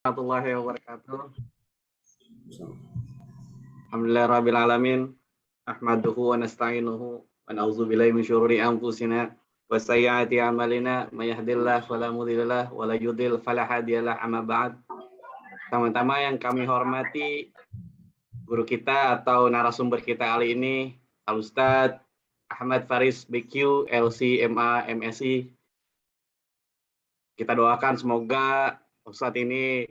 Warahmatullahi wabarakatuh. Alhamdulillahirabbil alamin. Ahmaduhu wa nasta'inuhu wa na'udzu billahi min syururi anfusina wa sayyiati a'malina may yahdihillahu fala mudhillalah wa la yudhlil fala hadiyalah amma ba'd. Teman-teman yang kami hormati, guru kita atau narasumber kita kali ini Al Ustadz Ahmad Faris BQ LC MA MSI. Kita doakan semoga Ustadz ini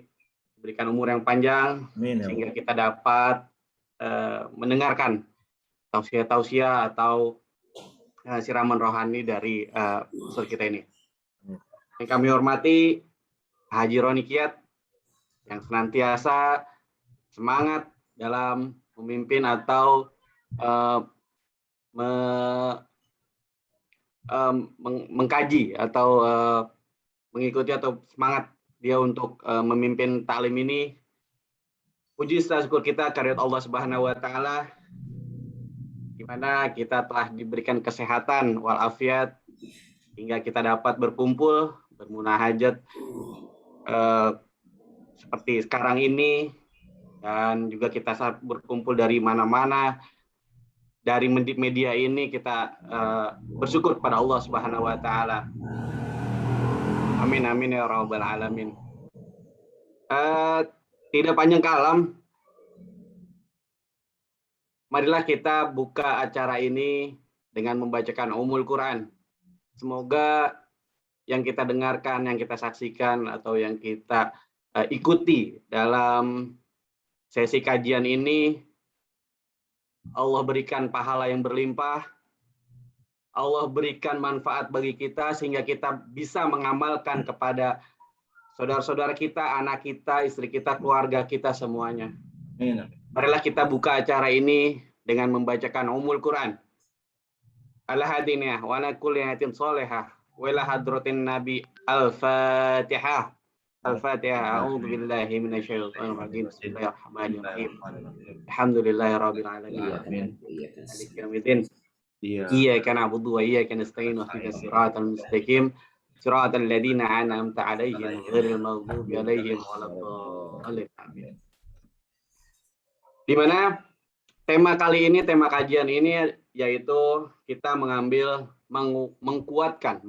diberikan umur yang panjang. Amin, sehingga kita dapat mendengarkan tausiah-tausiah atau siraman rohani dari Ustadz kita ini. Yang kami hormati Haji Roni Kiat yang senantiasa semangat dalam memimpin atau mengkaji atau mengikuti atau semangat dia untuk memimpin taklim ini. Puji syukur kita kehadirat Allah Subhanahu wa taala di mana kita telah diberikan kesehatan walafiat hingga kita dapat berkumpul bermunajat seperti sekarang ini, dan juga kita saat berkumpul dari mana-mana dari media ini kita bersyukur pada Allah Subhanahu wa taala. Amin amin ya rabbal alamin. Tidak panjang kalam, marilah kita buka acara ini dengan membacakan Ummul Quran. Semoga yang kita dengarkan, yang kita saksikan, atau yang kita ikuti dalam sesi kajian ini, Allah berikan pahala yang berlimpah, Allah berikan manfaat bagi kita sehingga kita bisa mengamalkan kepada saudara-saudara kita, anak kita, istri kita, keluarga kita semuanya. Marilah kita buka acara ini dengan membacakan Ummul Quran. Al-Hadiniyah wa ala kulli hayatin sholihah wa ila hadratin Nabi Al-Fatihah. Al-Fatihah. A'udzu billahi minasyaitonir rajim. Bismillahirrahmanirrahim. Alhamdulillahirabbil alamin. Maliki yaumiddin. Iyyaka na'budu wa iyyaka nasta'in. Ihdinas siratal mustaqim. Siratal ladzina an'amta 'alaihim ghairil maghdubi 'alaihim waladdallin. Di mana tema kali ini, tema kajian ini yaitu kita mengambil menguatkan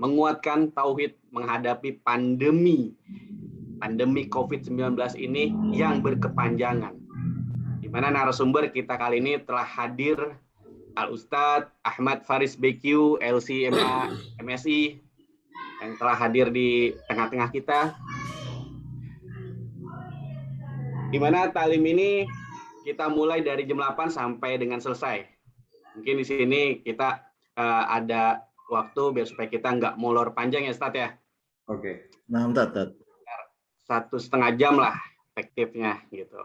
tauhid menghadapi pandemi COVID-19 ini yang berkepanjangan. Di mana narasumber kita kali ini telah hadir Al Ustadz Ahmad Faris BQ LC MA MSI yang telah hadir di tengah-tengah kita. Di mana talim ini kita mulai dari jam 8 sampai dengan selesai. Mungkin di sini kita ada waktu biar supaya kita nggak molor panjang ya Ustadz ya. Oke. Nah, Ustadz. 1,5 jam lah efektifnya gitu.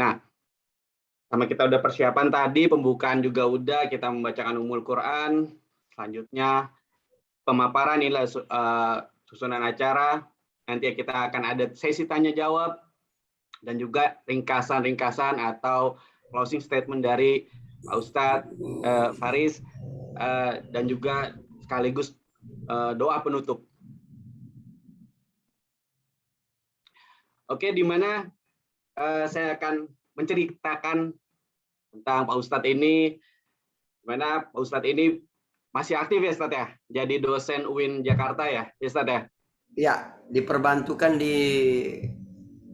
Nah, sama kita udah persiapan tadi, pembukaan juga udah, kita membacakan Ummul Quran. Selanjutnya pemaparan nilai susunan acara. Nanti kita akan ada sesi tanya jawab dan juga ringkasan atau closing statement dari Pak Ustadz Faris dan juga sekaligus doa penutup. Oke, di mana saya akan menceritakan tentang Pak Ustadz ini, di mana Pak Ustadz ini masih aktif ya Ustadz ya, jadi dosen UIN Jakarta ya Ustadz ya? Iya, diperbantukan di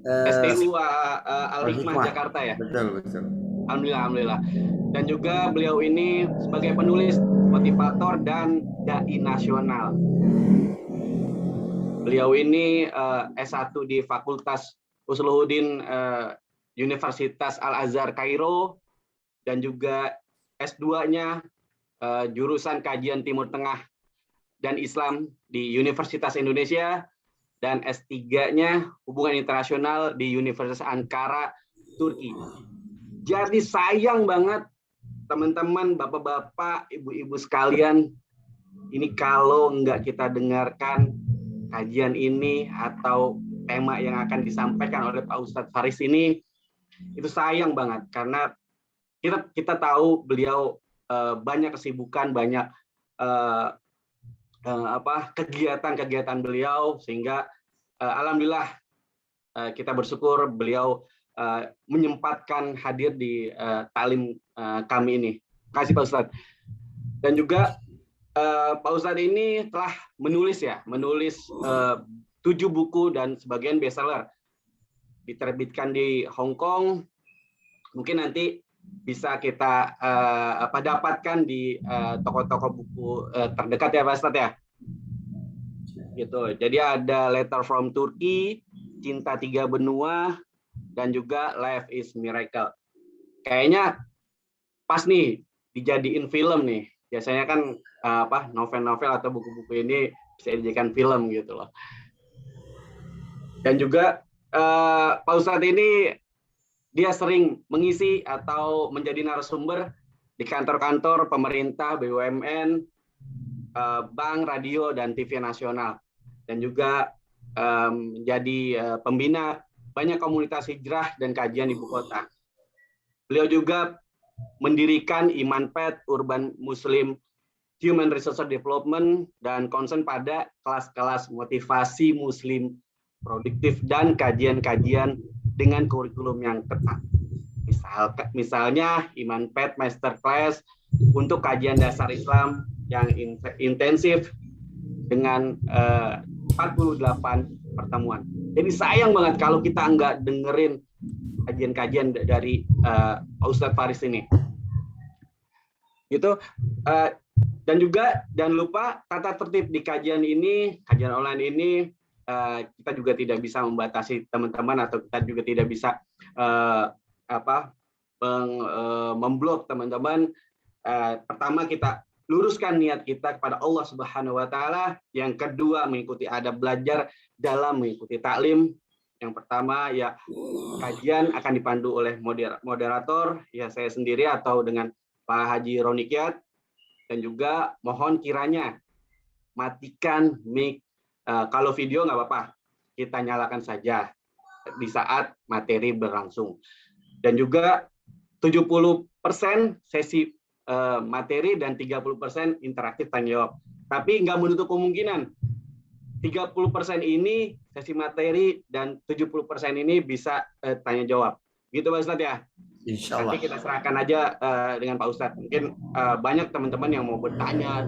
STU Al-Hikmah Jakarta ya? Betul. Alhamdulillah. Dan juga beliau ini sebagai penulis, motivator, dan dai nasional. Beliau ini S1 di Fakultas Usluhuddin Universitas Al-Azhar Kairo, dan juga S2-nya jurusan Kajian Timur Tengah dan Islam di Universitas Indonesia, dan S3-nya Hubungan Internasional di Universitas Ankara, Turki. Jadi sayang banget teman-teman, bapak-bapak, ibu-ibu sekalian, ini kalau nggak kita dengarkan kajian ini atau tema yang akan disampaikan oleh Pak Ustadz Faris ini, itu sayang banget karena kita tahu beliau banyak kesibukan, banyak kegiatan beliau, sehingga alhamdulillah kita bersyukur beliau menyempatkan hadir di taklim kami ini. Terima kasih Pak Ustadz. Dan juga Pak Ustadz ini telah menulis 7 buku dan sebagian bestseller. Diterbitkan di Hong Kong. Mungkin nanti bisa kita dapatkan di toko-toko buku terdekat ya Pak Ustadz ya. Gitu. Jadi ada Letter from Turkey, Cinta Tiga Benua, dan juga Life is Miracle. Kayaknya pas nih dijadiin film nih. Biasanya kan novel-novel atau buku-buku ini bisa dijadikan film gitu loh. Dan juga Pak Ustadz ini dia sering mengisi atau menjadi narasumber di kantor-kantor pemerintah, BUMN, bank, radio, dan TV nasional. Dan juga menjadi pembina banyak komunitas hijrah dan kajian ibu kota. Beliau juga mendirikan Imanpet, Urban Muslim Human Resource Development, dan concern pada kelas-kelas motivasi Muslim produktif dan kajian-kajian dengan kurikulum yang ketat. Misalnya Imanpet Masterclass untuk kajian dasar Islam yang intensif dengan 48 pertemuan. Jadi sayang banget kalau kita nggak dengerin kajian-kajian dari Pak Ustadz Faris ini. Gitu. Dan juga jangan lupa tata tertib di kajian ini, kajian online ini, kita juga tidak bisa membatasi teman-teman atau kita juga tidak bisa memblok teman-teman. Pertama kita luruskan niat kita kepada Allah Subhanahu wa taala. Yang kedua mengikuti adab belajar dalam mengikuti taklim. Yang pertama ya kajian akan dipandu oleh moderator ya saya sendiri atau dengan Pak Haji Roni Kiat. Dan juga mohon kiranya matikan mic. Kalau video nggak apa-apa, kita nyalakan saja di saat materi berlangsung. Dan juga 70% sesi materi dan 30% interaktif tanya jawab. Tapi nggak menutup kemungkinan 30% ini sesi materi dan 70% ini bisa tanya jawab. Gitu Pak Ustadz ya? Insya Allah. Nanti kita serahkan aja dengan Pak Ustadz. Mungkin banyak teman-teman yang mau bertanya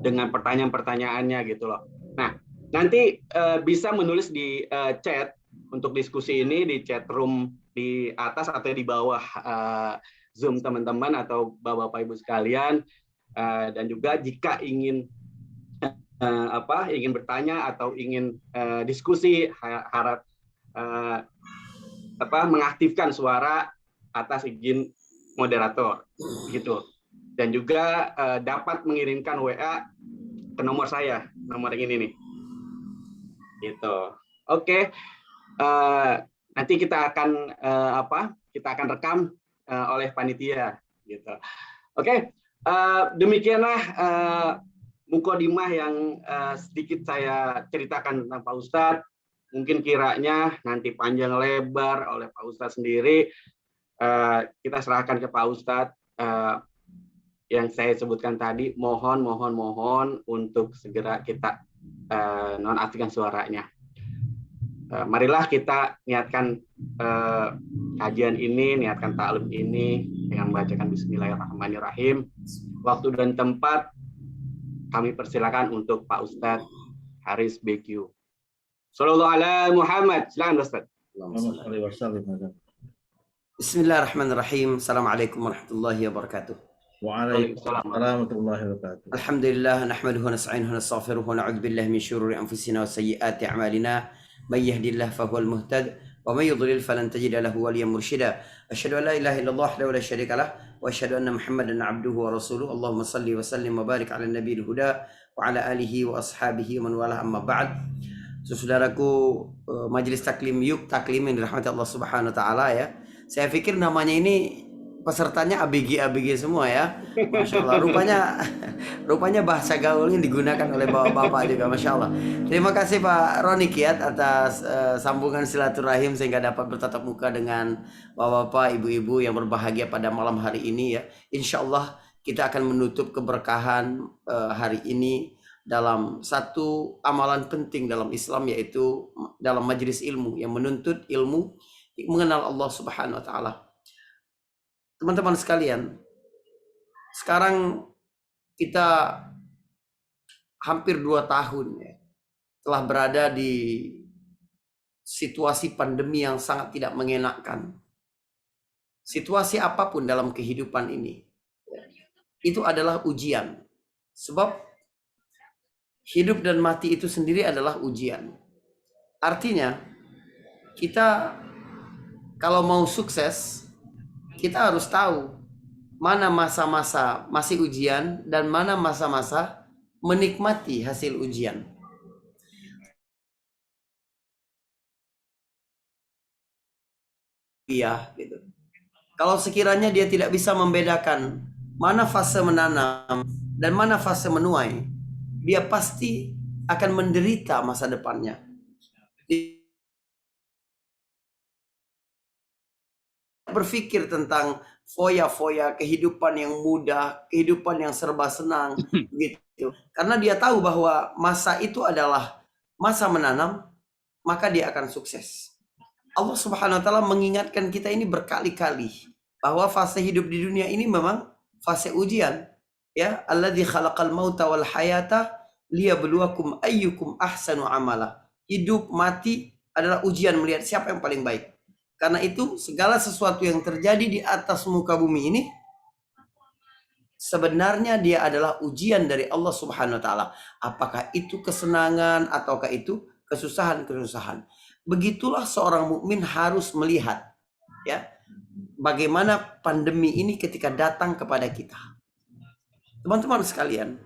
dengan pertanyaan-pertanyaannya gitu loh. Nah, nanti bisa menulis di chat untuk diskusi ini di chat room di atas atau di bawah Zoom teman-teman atau Bapak Ibu sekalian. Dan juga jika ingin ingin bertanya atau ingin diskusi harap mengaktifkan suara atas izin moderator gitu. Dan juga dapat mengirimkan WA ke nomor saya, nomor yang ini nih. Gitu. Oke. Nanti kita akan kita akan rekam oleh panitia gitu. Oke. Demikianlah mukadimah yang sedikit saya ceritakan tentang Pak Ustadz. Mungkin kiranya nanti panjang lebar oleh Pak Ustadz sendiri. Kita serahkan ke Pak Ustadz yang saya sebutkan tadi. Mohon untuk segera kita nonaktifkan suaranya. Marilah kita niatkan kajian ini, niatkan taklim ini dengan membacakan Bismillahirrahmanirrahim. Waktu dan tempat kami persilakan untuk Pak Ustadz Haris BQ. Sallallahu ala Muhammad. Silakan Ustaz. Bismillahirrahmanirrahim. Assalamualaikum warahmatullahi wabarakatuh. Waalaikumsalam warahmatullahi wabarakatuh. Alhamdulillah nahmaduhu wa nasta'inuhu wa nastaghfiruhu wa na'udzu billahi min syururi anfusina wa sayyiati a'malina. May yahdihillahu fahuwal muhtad wa may yudlil falan tajida lahu waliyyan mursyida. Asyhadu an la ilaha illallah wahdahu la syarika lah wa asyhadu anna Muhammadan 'abduhu wa rasuluhu. Allahumma shalli wa sallim wa barik 'ala nabiyil huda wa 'ala alihi wa ashabihi wa man walah, amma ba'd. Saudaraku, majelis taklim yuk taklim yang dirahmati Allah Subhanahu wa taala ya. Saya pikir namanya ini pesertanya ABG semua ya. Masya Allah. Rupanya bahasa gaul yang digunakan oleh bapak-bapak juga, Masya Allah. Terima kasih Pak Roni Kiat atas sambungan silaturahim sehingga dapat bertatap muka dengan bapak-bapak, ibu-ibu yang berbahagia pada malam hari ini ya. Insya Allah kita akan menutup keberkahan hari ini dalam satu amalan penting dalam Islam, yaitu dalam majelis ilmu yang menuntut ilmu mengenal Allah Subhanahu wa taala. Teman-teman sekalian, sekarang kita hampir 2 tahun ya, telah berada di situasi pandemi yang sangat tidak mengenakkan. Situasi apapun dalam kehidupan ini, itu adalah ujian. Sebab hidup dan mati itu sendiri adalah ujian. Artinya, kita kalau mau sukses, kita harus tahu mana masa-masa masih ujian dan mana masa-masa menikmati hasil ujian. Iya, gitu. Kalau sekiranya dia tidak bisa membedakan mana fase menanam dan mana fase menuai, dia pasti akan menderita masa depannya. Berpikir tentang foya-foya kehidupan yang mudah, kehidupan yang serba senang, gitu. Karena dia tahu bahwa masa itu adalah masa menanam, maka dia akan sukses. Allah Subhanahu wa taala mengingatkan kita ini berkali-kali bahwa fase hidup di dunia ini memang fase ujian. Ya, alladzi khalaqal mauta wal hayata liyabluwakum ayyukum ahsanu amala. Hidup mati adalah ujian melihat siapa yang paling baik. Karena itu segala sesuatu yang terjadi di atas muka bumi ini sebenarnya dia adalah ujian dari Allah Subhanahu wa taala. Apakah itu kesenangan ataukah itu kesusahan-kesusahan. Begitulah seorang mukmin harus melihat ya bagaimana pandemi ini ketika datang kepada kita. Teman-teman sekalian,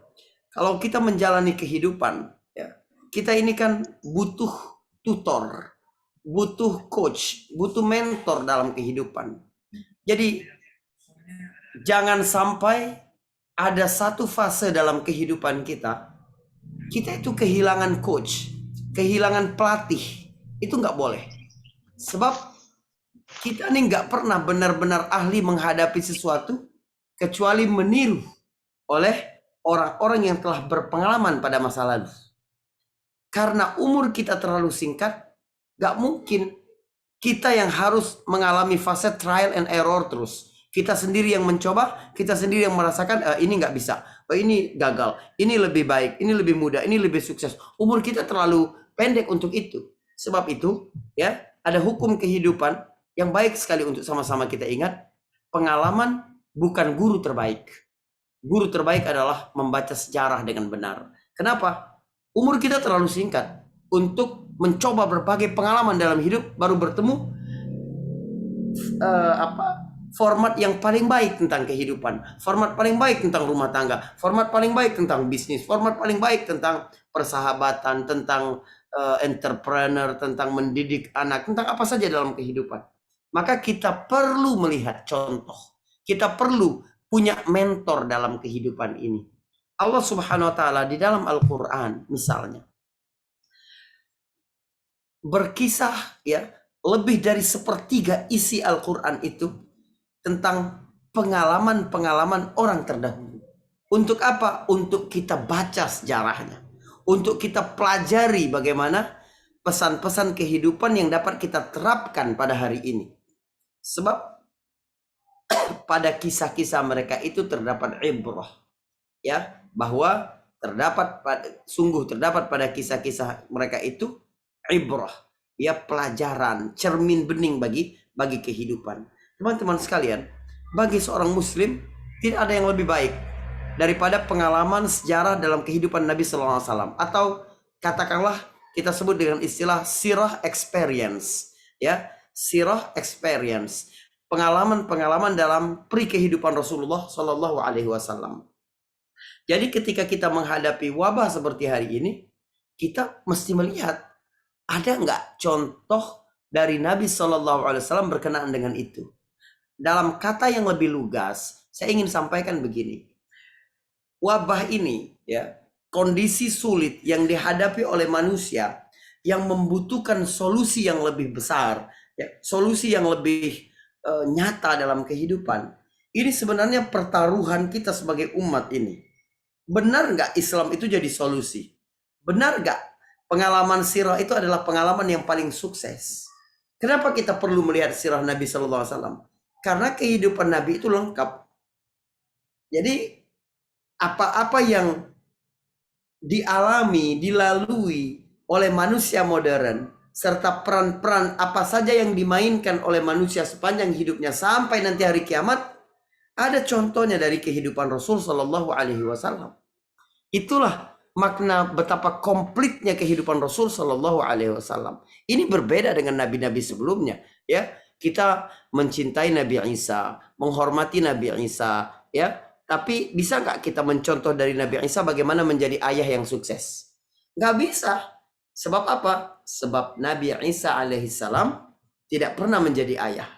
kalau kita menjalani kehidupan ya, kita ini kan butuh tutor, butuh coach, butuh mentor dalam kehidupan. Jadi jangan sampai ada satu fase dalam kehidupan kita itu kehilangan coach, kehilangan pelatih. Itu nggak boleh. Sebab kita nih nggak pernah benar-benar ahli menghadapi sesuatu kecuali meniru oleh orang-orang yang telah berpengalaman pada masa lalu. Karena umur kita terlalu singkat, nggak mungkin kita yang harus mengalami fase trial and error terus. Kita sendiri yang mencoba, kita sendiri yang merasakan ini nggak bisa, ini gagal, ini lebih baik, ini lebih mudah, ini lebih sukses. Umur kita terlalu pendek untuk itu. Sebab itu, ya, ada hukum kehidupan yang baik sekali untuk sama-sama kita ingat. Pengalaman bukan guru terbaik. Guru terbaik adalah membaca sejarah dengan benar. Kenapa? Umur kita terlalu singkat untuk mencoba berbagai pengalaman dalam hidup, baru bertemu format yang paling baik tentang kehidupan, format paling baik tentang rumah tangga, format paling baik tentang bisnis, format paling baik tentang persahabatan, tentang entrepreneur, tentang mendidik anak, tentang apa saja dalam kehidupan. Maka kita perlu melihat contoh, kita perlu punya mentor dalam kehidupan ini. Allah Subhanahu wa taala di dalam Al-Qur'an misalnya berkisah ya, lebih dari 1/3 isi Al-Qur'an itu tentang pengalaman-pengalaman orang terdahulu. Untuk apa? Untuk kita baca sejarahnya. Untuk kita pelajari bagaimana pesan-pesan kehidupan yang dapat kita terapkan pada hari ini. Sebab pada kisah-kisah mereka itu terdapat ibrah. Ya, bahwa sungguh terdapat pada kisah-kisah mereka itu ibrah. Ya, pelajaran, cermin bening bagi kehidupan. Teman-teman sekalian, bagi seorang muslim tidak ada yang lebih baik daripada pengalaman sejarah dalam kehidupan Nabi Sallallahu Alaihi Wasallam, atau katakanlah kita sebut dengan istilah sirah experience, ya, sirah experience, pengalaman-pengalaman dalam kehidupan Rasulullah Sallallahu Alaihi Wasallam. Jadi ketika kita menghadapi wabah seperti hari ini, kita mesti melihat ada nggak contoh dari Nabi Sallallahu Alaihi Wasallam berkenaan dengan itu. Dalam kata yang lebih lugas, saya ingin sampaikan begini. Wabah ini, ya, kondisi sulit yang dihadapi oleh manusia yang membutuhkan solusi yang lebih besar, ya, solusi yang lebih nyata dalam kehidupan. Ini sebenarnya pertaruhan kita sebagai umat ini. Benar nggak Islam itu jadi solusi? Benar nggak pengalaman sirah itu adalah pengalaman yang paling sukses? Kenapa kita perlu melihat sirah Nabi Sallallahu Alaihi Wasallam? Karena kehidupan Nabi itu lengkap. Jadi apa-apa yang dialami, dilalui oleh manusia modern, serta peran-peran apa saja yang dimainkan oleh manusia sepanjang hidupnya sampai nanti hari kiamat, ada contohnya dari kehidupan Rasul Sallallahu Alaihi Wasallam. Itulah makna betapa komplitnya kehidupan Rasul Sallallahu Alaihi Wasallam. Ini berbeda dengan nabi-nabi sebelumnya. Ya, kita mencintai Nabi Isa, menghormati Nabi Isa, ya. Tapi bisa nggak kita mencontoh dari Nabi Isa bagaimana menjadi ayah yang sukses? Nggak bisa. Sebab apa? Sebab Nabi Isa alaihissalam tidak pernah menjadi ayah.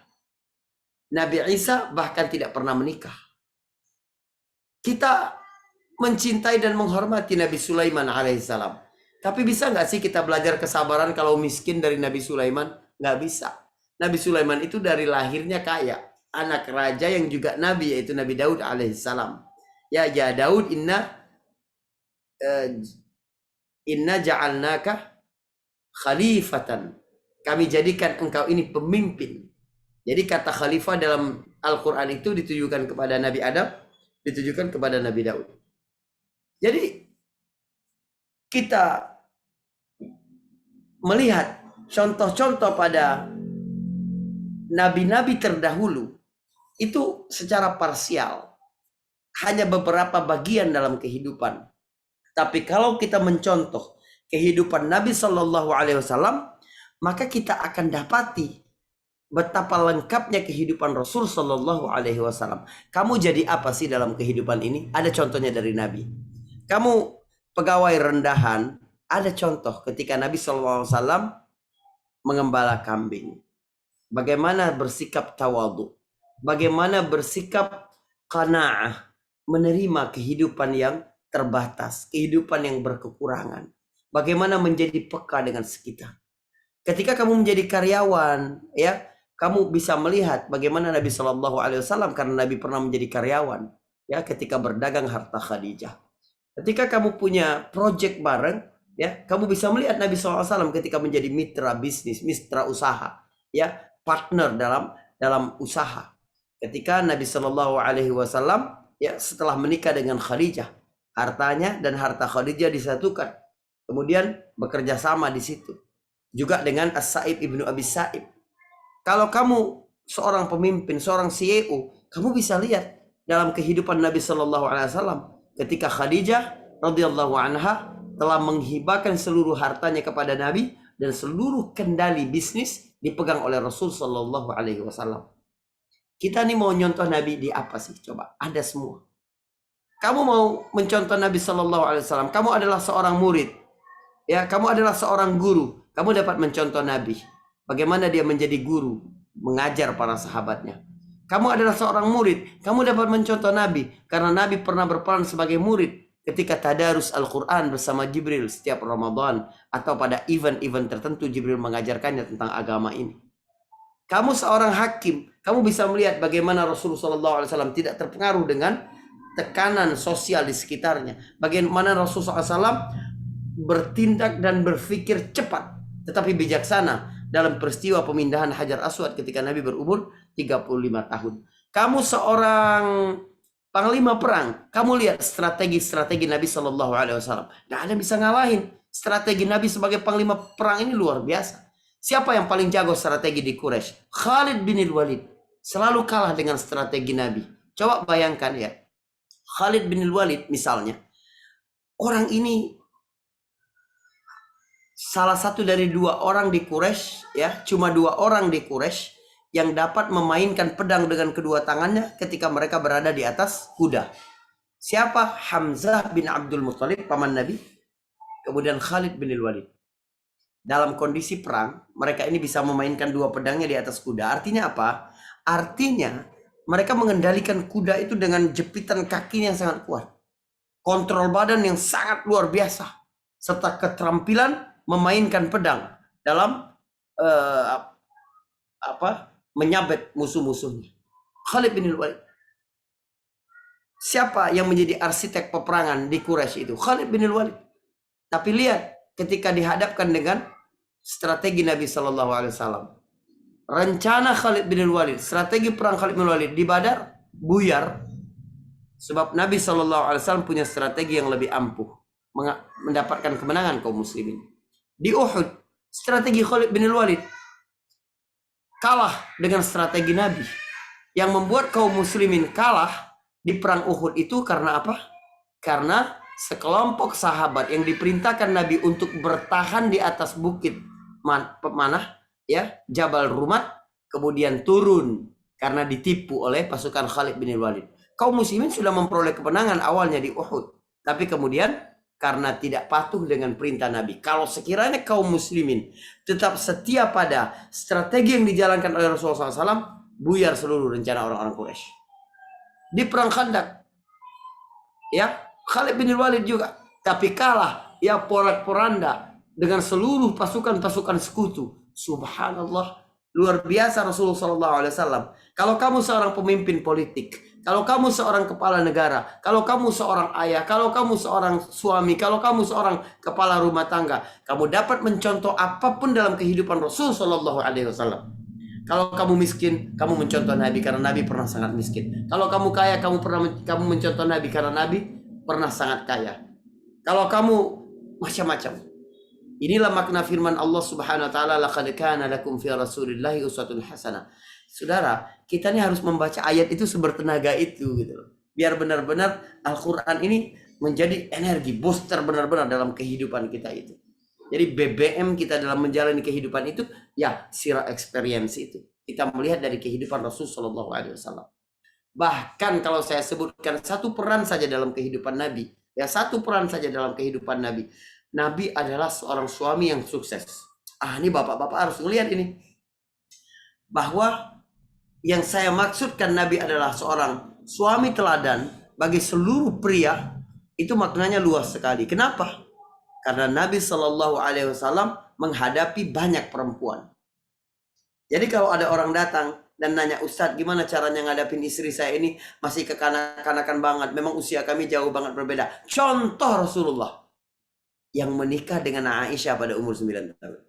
Nabi Isa bahkan tidak pernah menikah. Kita mencintai dan menghormati Nabi Sulaiman alaihissalam. Tapi bisa nggak sih kita belajar kesabaran kalau miskin dari Nabi Sulaiman? Nggak bisa. Nabi Sulaiman itu dari lahirnya kaya. Anak raja yang juga Nabi, yaitu Nabi Daud alaihissalam. Ya Daud, inna ja'alnaka khalifatan. Kami jadikan engkau ini pemimpin. Jadi kata khalifah dalam Al-Quran itu ditujukan kepada Nabi Adam, ditujukan kepada Nabi Daud. Jadi kita melihat contoh-contoh pada nabi-nabi terdahulu itu secara parsial, hanya beberapa bagian dalam kehidupan. Tapi kalau kita mencontoh kehidupan Nabi Shallallahu Alaihi Wasallam, maka kita akan dapati betapa lengkapnya kehidupan Rasul Shallallahu Alaihi Wasallam. Kamu jadi apa sih dalam kehidupan ini? Ada contohnya dari Nabi. Kamu pegawai rendahan, ada contoh ketika Nabi Shallallahu Alaihi Wasallam mengembala kambing. Bagaimana bersikap tawadhu, bagaimana bersikap qanaah, menerima kehidupan yang terbatas, kehidupan yang berkekurangan. Bagaimana menjadi peka dengan sekitar. Ketika kamu menjadi karyawan, ya, kamu bisa melihat bagaimana Nabi Shallallahu Alaihi Wasallam, karena Nabi pernah menjadi karyawan, ya, ketika berdagang harta Khadijah. Ketika kamu punya project bareng, ya, kamu bisa melihat Nabi Shallallahu Alaihi Wasallam ketika menjadi mitra bisnis, mitra usaha, ya, partner dalam usaha. Ketika Nabi Shallallahu Alaihi Wasallam, ya, setelah menikah dengan Khadijah, hartanya dan harta Khadijah disatukan, kemudian bekerja sama di situ. Juga dengan As-Sa'ib ibnu Abi Sa'ib. Kalau kamu seorang pemimpin, seorang CEO, kamu bisa lihat dalam kehidupan Nabi Shallallahu Alaihi Wasallam ketika Khadijah radhiyallahu anha telah menghibahkan seluruh hartanya kepada Nabi dan seluruh kendali bisnis dipegang oleh Rasul Shallallahu Alaihi Wasallam. Kita nih mau nyontoh Nabi di apa sih? Coba, ada semua. Kamu mau mencontoh Nabi Shallallahu Alaihi Wasallam. Kamu adalah seorang murid, ya. Kamu adalah seorang guru. Kamu dapat mencontoh Nabi. Bagaimana dia menjadi guru, mengajar para sahabatnya. Kamu adalah seorang murid. Kamu dapat mencontoh Nabi. Karena Nabi pernah berperan sebagai murid ketika tadarus Al-Quran bersama Jibril setiap Ramadan. Atau pada event-event tertentu Jibril mengajarkannya tentang agama ini. Kamu seorang hakim. Kamu bisa melihat bagaimana Rasulullah SAW tidak terpengaruh dengan tekanan sosial di sekitarnya. Bagaimana Rasulullah SAW bertindak dan berpikir cepat tetapi bijaksana dalam peristiwa pemindahan Hajar Aswad ketika Nabi berumur 35 tahun. Kamu seorang panglima perang, kamu lihat strategi-strategi Nabi Shallallahu Alaihi Wasallam. Gak ada yang bisa ngalahin strategi Nabi sebagai panglima perang, ini luar biasa. Siapa yang paling jago strategi di Quraisy? Khalid bin Walid. Selalu kalah dengan strategi Nabi. Coba bayangkan ya, Khalid bin Walid misalnya, orang ini salah satu dari 2 orang di Quraisy, ya, cuma 2 orang di Quraisy yang dapat memainkan pedang dengan kedua tangannya ketika mereka berada di atas kuda. Siapa? Hamzah bin Abdul Muttalib, paman Nabi, kemudian Khalid bin Walid. Dalam kondisi perang, mereka ini bisa memainkan 2 pedangnya di atas kuda. Artinya apa? Artinya mereka mengendalikan kuda itu dengan jepitan kakinya yang sangat kuat, kontrol badan yang sangat luar biasa, serta keterampilan memainkan pedang dalam menyabet musuh-musuhnya. Khalid bin Walid. Siapa yang menjadi arsitek peperangan di Quraisy itu? Khalid bin Walid. Tapi lihat ketika dihadapkan dengan strategi Nabi Shallallahu Alaihi Wasallam, rencana Khalid bin Walid, strategi perang Khalid bin Walid di Badar buyar, sebab Nabi Shallallahu Alaihi Wasallam punya strategi yang lebih ampuh mendapatkan kemenangan kaum muslimin. Di Uhud, strategi Khalid bin Walid kalah dengan strategi Nabi. Yang membuat kaum muslimin kalah di perang Uhud itu karena apa? Karena sekelompok sahabat yang diperintahkan Nabi untuk bertahan di atas bukit Jabal Rumat, kemudian turun karena ditipu oleh pasukan Khalid bin Walid. Kaum muslimin sudah memperoleh kemenangan awalnya di Uhud, tapi kemudian karena tidak patuh dengan perintah Nabi. Kalau sekiranya kaum muslimin tetap setia pada strategi yang dijalankan oleh Rasulullah SAW, buyar seluruh rencana orang-orang Quraisy. Di perang Khandaq, ya, Khalid bin Walid juga, tapi kalah, ya, porak-poranda dengan seluruh pasukan-pasukan sekutu. Subhanallah, luar biasa Rasulullah SAW. Kalau kamu seorang pemimpin politik, kalau kamu seorang kepala negara, kalau kamu seorang ayah, kalau kamu seorang suami, kalau kamu seorang kepala rumah tangga, kamu dapat mencontoh apapun dalam kehidupan Rasulullah SAW. Kalau kamu miskin, kamu mencontoh Nabi karena Nabi pernah sangat miskin. Kalau kamu kaya, kamu mencontoh Nabi karena Nabi pernah sangat kaya. Kalau kamu macam-macam. Inilah makna firman Allah Subhanahu wa taala, laqad kana lakum fi Rasulillahi uswatun hasanah. Saudara, kita ini harus membaca ayat itu sebertenaga itu gitu loh. Biar benar-benar Al-Qur'an ini menjadi energi booster benar-benar dalam kehidupan kita itu. Jadi BBM kita dalam menjalani kehidupan itu ya sirah experience itu. Kita melihat dari kehidupan Rasul sallallahu alaihi wasallam. Bahkan kalau saya sebutkan satu peran saja dalam kehidupan Nabi, ya satu peran saja dalam kehidupan Nabi. Nabi adalah seorang suami yang sukses. Ini bapak-bapak harus melihat ini. Bahwa yang saya maksudkan Nabi adalah seorang suami teladan bagi seluruh pria, itu maknanya luas sekali. Kenapa? Karena Nabi Shallallahu Alaihi Wasallam menghadapi banyak perempuan. Jadi kalau ada orang datang dan nanya, Ustadz gimana caranya ngadapin istri saya ini masih kekanak-kanakan banget, memang usia kami jauh banget berbeda. Contoh Rasulullah yang menikah dengan Aisyah pada umur 9 tahun.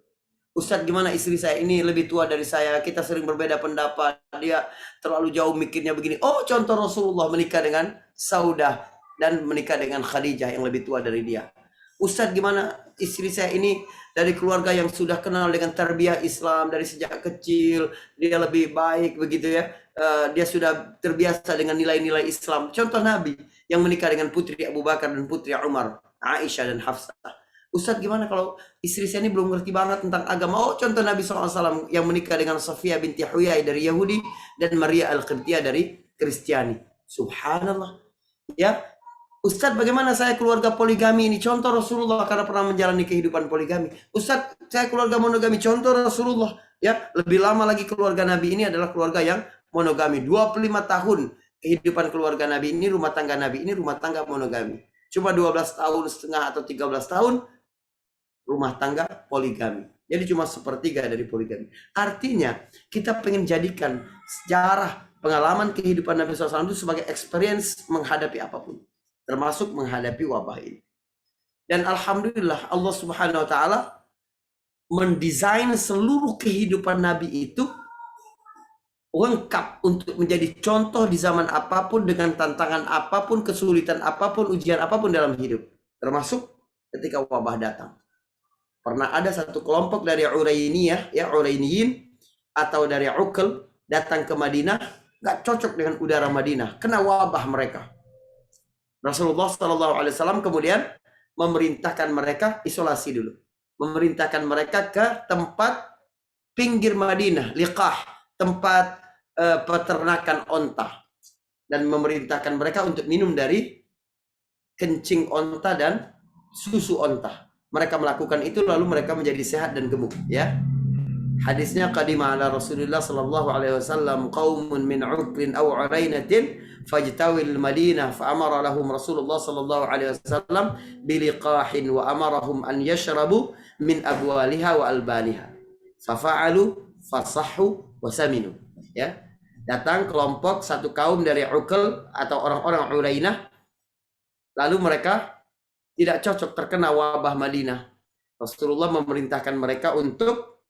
Ustadz gimana istri saya ini lebih tua dari saya, kita sering berbeda pendapat, dia terlalu jauh mikirnya begini. Oh, contoh Rasulullah menikah dengan Saudah dan menikah dengan Khadijah yang lebih tua dari dia. Ustadz gimana istri saya ini dari keluarga yang sudah kenal dengan tarbiyah Islam dari sejak kecil, dia lebih baik begitu ya, dia sudah terbiasa dengan nilai-nilai Islam. Contoh Nabi yang menikah dengan putri Abu Bakar dan putri Umar, Aisyah dan Hafsah. Ustadz gimana kalau istri saya ini belum ngerti banget tentang agama? Oh, contoh Nabi SAW yang menikah dengan Safiyah binti Huyai dari Yahudi dan Maria Al-Qibtiyah dari Kristiani. Subhanallah. Ya, Ustadz bagaimana saya keluarga poligami ini? Contoh Rasulullah karena pernah menjalani kehidupan poligami. Ustadz saya keluarga monogami. Contoh Rasulullah. Ya, lebih lama lagi keluarga Nabi ini adalah keluarga yang monogami. 25 tahun kehidupan keluarga Nabi ini, rumah tangga Nabi ini rumah tangga monogami. Cuma 12 tahun setengah atau 13 tahun rumah tangga poligami. Jadi cuma sepertiga dari poligami. Artinya kita pengen jadikan sejarah pengalaman kehidupan Nabi SAW itu sebagai experience menghadapi apapun, termasuk menghadapi wabah ini. Dan alhamdulillah Allah Subhanahu wa taala mendesain seluruh kehidupan Nabi itu lengkap untuk menjadi contoh di zaman apapun, dengan tantangan apapun, kesulitan apapun, ujian apapun dalam hidup, termasuk ketika wabah datang. Pernah ada satu kelompok dari Urainiyah, ya Urainiyin atau dari Uqal datang ke Madinah, nggak cocok dengan udara Madinah, kena wabah mereka. Rasulullah SAW kemudian memerintahkan mereka isolasi dulu, memerintahkan mereka ke tempat pinggir Madinah, liqah, tempat peternakan onta, dan memerintahkan mereka untuk minum dari kencing onta dan susu onta. Mereka melakukan itu lalu mereka menjadi sehat dan gemuk, ya. Hadisnya qadima ala Rasulullah sallallahu alaihi wasallam qaumun min uqlin aw urainatin fajtawil Madinah fa amara lahum Rasulullah sallallahu alaihi wasallam biliqahin wa amarahum an yashrabu min abwaliha wa albaniha. Fafa'alu fasahhu wa saminu, ya. Datang kelompok satu kaum dari Uqal atau orang-orang Ulainah, lalu mereka tidak cocok, terkena wabah Madinah. Rasulullah memerintahkan mereka untuk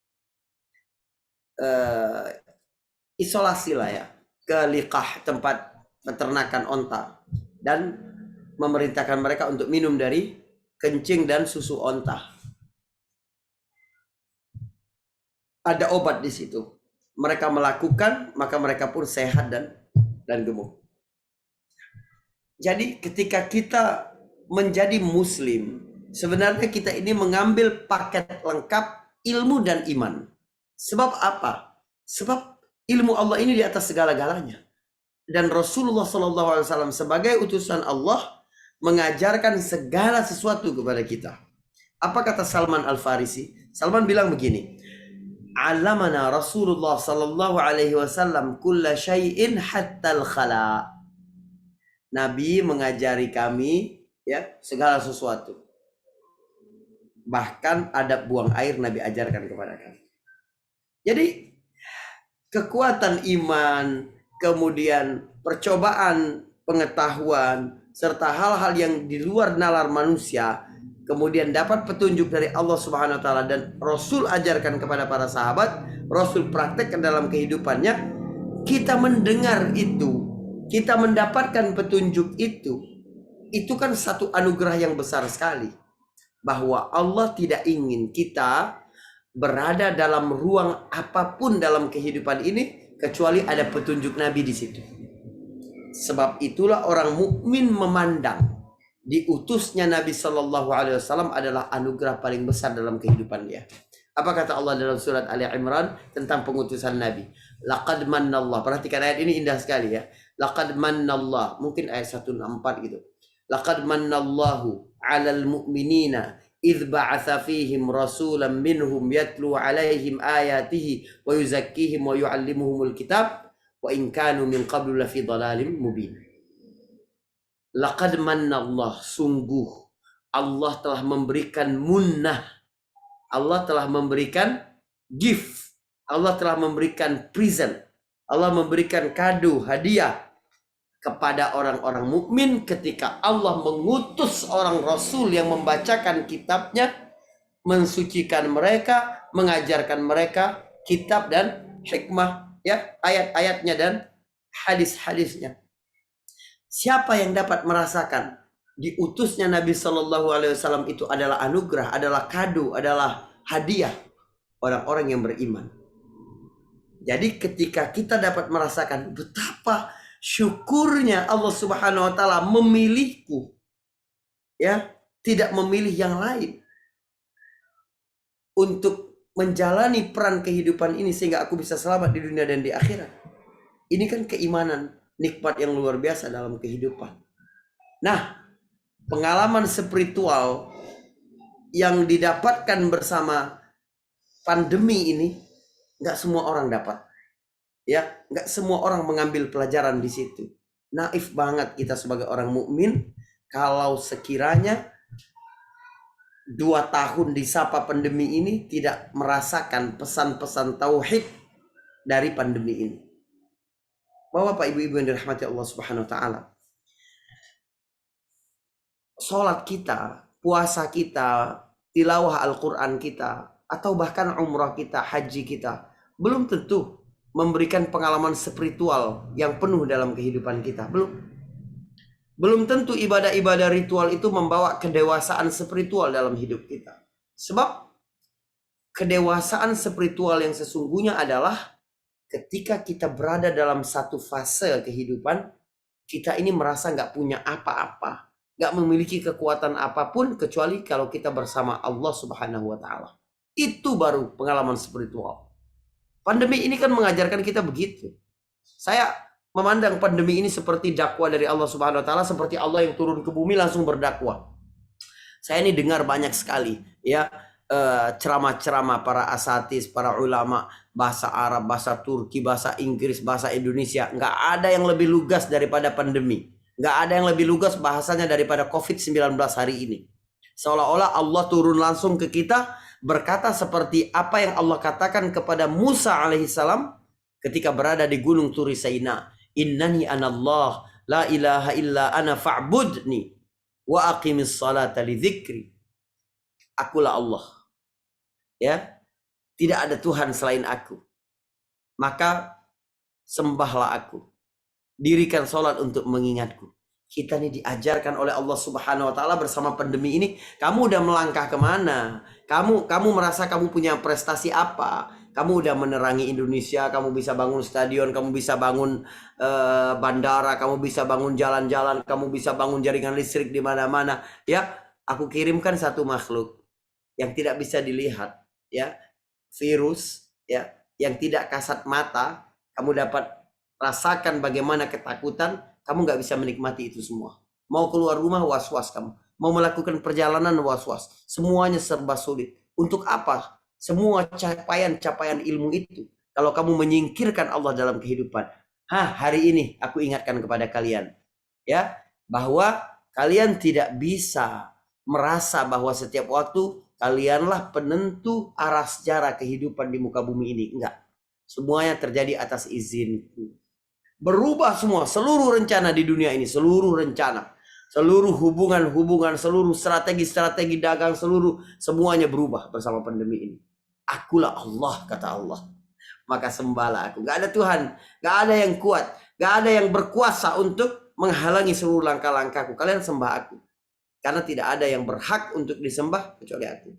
isolasi lah ya, ke liqah, tempat peternakan onta, dan memerintahkan mereka untuk minum dari kencing dan susu onta. Ada obat di situ. Mereka melakukan, maka mereka pun sehat dan gemuk. Jadi ketika kita menjadi muslim, sebenarnya kita ini mengambil paket lengkap ilmu dan iman. Sebab apa? Sebab ilmu Allah ini di atas segala-galanya. Dan Rasulullah SAW sebagai utusan Allah mengajarkan segala sesuatu kepada kita. Apa kata Salman Al-Farisi? Salman bilang begini, Alamana Rasulullah sallallahu alaihi wasallam kulla syai'in hatta al-khala. Nabi mengajari kami ya segala sesuatu. Bahkan adab buang air Nabi ajarkan kepada kami. Jadi kekuatan iman, kemudian percobaan pengetahuan, serta hal-hal yang di luar nalar manusia, kemudian dapat petunjuk dari Allah Subhanahu wa taala dan Rasul ajarkan kepada para sahabat, Rasul praktekkan dalam kehidupannya, kita mendengar itu, kita mendapatkan petunjuk itu kan satu anugerah yang besar sekali. Bahwa Allah tidak ingin kita berada dalam ruang apapun dalam kehidupan ini kecuali ada petunjuk Nabi di situ. Sebab itulah orang mukmin memandang diutusnya Nabi Shallallahu Alaihi Wasallam adalah anugerah paling besar dalam kehidupan dia. Apa kata Allah dalam surat Ali Imran tentang pengutusan Nabi? Laqad mannallah. Perhatikan ayat ini indah sekali ya. Laqad mannallah. Mungkin ayat 164 gitu. Laqad mannallahu 'alal mu'minina idh ba'atha fihim rasulan minhum yatlu 'alaihim ayatihi wa yuzakkihim wa yu'allimuhumul kitab wa in kanu min qablu lafi dhalalim mubin. Laqad mannallah, sungguh Allah telah memberikan munnah, Allah telah memberikan gift, Allah telah memberikan present, Allah memberikan kado, hadiah kepada orang-orang mukmin ketika Allah mengutus orang Rasul yang membacakan kitabnya, mensucikan mereka, mengajarkan mereka kitab dan hikmah, ya, ayat-ayatnya dan hadis-hadisnya. Siapa yang dapat merasakan diutusnya Nabi Shallallahu Alaihi Wasallam itu adalah anugerah, adalah kado, adalah hadiah? Orang-orang yang beriman. Jadi ketika kita dapat merasakan betapa syukurnya Allah Subhanahu Wa Taala memilihku, ya, tidak memilih yang lain untuk menjalani peran kehidupan ini sehingga aku bisa selamat di dunia dan di akhirat. Ini kan keimanan, nikmat yang luar biasa dalam kehidupan. Nah, pengalaman spiritual yang didapatkan bersama pandemi ini nggak semua orang dapat, ya, nggak semua orang mengambil pelajaran di situ. Naif banget kita sebagai orang mukmin kalau sekiranya 2 tahun disapa pandemi ini tidak merasakan pesan-pesan tauhid dari pandemi ini. Bapak ibu-ibu yang dirahmati Allah Subhanahu wa taala. Salat kita, puasa kita, tilawah Al-Qur'an kita, atau bahkan umrah kita, haji kita belum tentu memberikan pengalaman spiritual yang penuh dalam kehidupan kita. Belum tentu ibadah-ibadah ritual itu membawa kedewasaan spiritual dalam hidup kita. Sebab kedewasaan spiritual yang sesungguhnya adalah ketika kita berada dalam satu fase kehidupan, kita ini merasa nggak punya apa-apa, nggak memiliki kekuatan apapun kecuali kalau kita bersama Allah Subhanahu wa Ta'ala. Itu baru pengalaman spiritual. Pandemi ini kan mengajarkan kita begitu. Saya memandang pandemi ini seperti dakwah dari Allah Subhanahu wa Ta'ala, seperti Allah yang turun ke bumi langsung berdakwah. Saya ini dengar banyak sekali ya ceramah-ceramah para asatis, para ulama, bahasa Arab, bahasa Turki, bahasa Inggris, bahasa Indonesia. Nggak ada yang lebih lugas daripada pandemi. Nggak ada yang lebih lugas bahasanya daripada COVID-19 hari ini. Seolah-olah Allah turun langsung ke kita berkata seperti apa yang Allah katakan kepada Musa alaihissalam ketika berada di gunung Turi Saina, innani anallah la ilaha illa ana fa'budni wa aqimis salata li dzikri. Akulah Allah. Ya, tidak ada Tuhan selain aku. Maka sembahlah aku. Dirikan sholat untuk mengingatku. Kita ini diajarkan oleh Allah Subhanahu wa Ta'ala bersama pandemi ini. Kamu udah melangkah kemana? Kamu merasa kamu punya prestasi apa? Kamu udah menerangi Indonesia, kamu bisa bangun stadion, kamu bisa bangun bandara, kamu bisa bangun jalan-jalan, kamu bisa bangun jaringan listrik di mana-mana. Ya, aku kirimkan satu makhluk yang tidak bisa dilihat, ya, virus, ya, yang tidak kasat mata. Kamu dapat rasakan bagaimana ketakutan. Kamu nggak bisa menikmati itu semua. Mau keluar rumah was-was kamu. Mau melakukan perjalanan was-was. Semuanya serba sulit. Untuk apa? Semua capaian-capaian ilmu itu. Kalau kamu menyingkirkan Allah dalam kehidupan. Hari ini aku ingatkan kepada kalian. Ya, bahwa kalian tidak bisa merasa bahwa setiap waktu kalianlah penentu arah sejarah kehidupan di muka bumi ini. Enggak. Semuanya terjadi atas izinku. Berubah semua, seluruh rencana di dunia ini, seluruh rencana, seluruh hubungan-hubungan, seluruh strategi-strategi dagang, semuanya berubah bersama pandemi ini. Akulah Allah, kata Allah. Maka sembahlah aku. Gak ada Tuhan, gak ada yang kuat, gak ada yang berkuasa untuk menghalangi seluruh langkah-langkahku. Kalian sembah aku. Karena tidak ada yang berhak untuk disembah kecuali aku.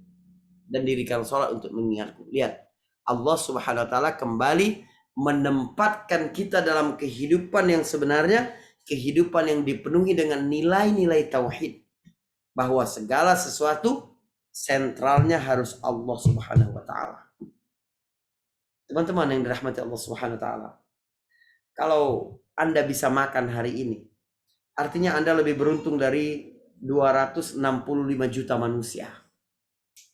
Dan dirikan sholat untuk mengingatku. Lihat, Allah Subhanahu wa Ta'ala kembali menempatkan kita dalam kehidupan yang sebenarnya, kehidupan yang dipenuhi dengan nilai-nilai tauhid, bahwa segala sesuatu sentralnya harus Allah Subhanahu wa Ta'ala. Teman-teman yang dirahmati Allah Subhanahu wa Ta'ala, kalau Anda bisa makan hari ini, artinya Anda lebih beruntung dari 265 juta manusia.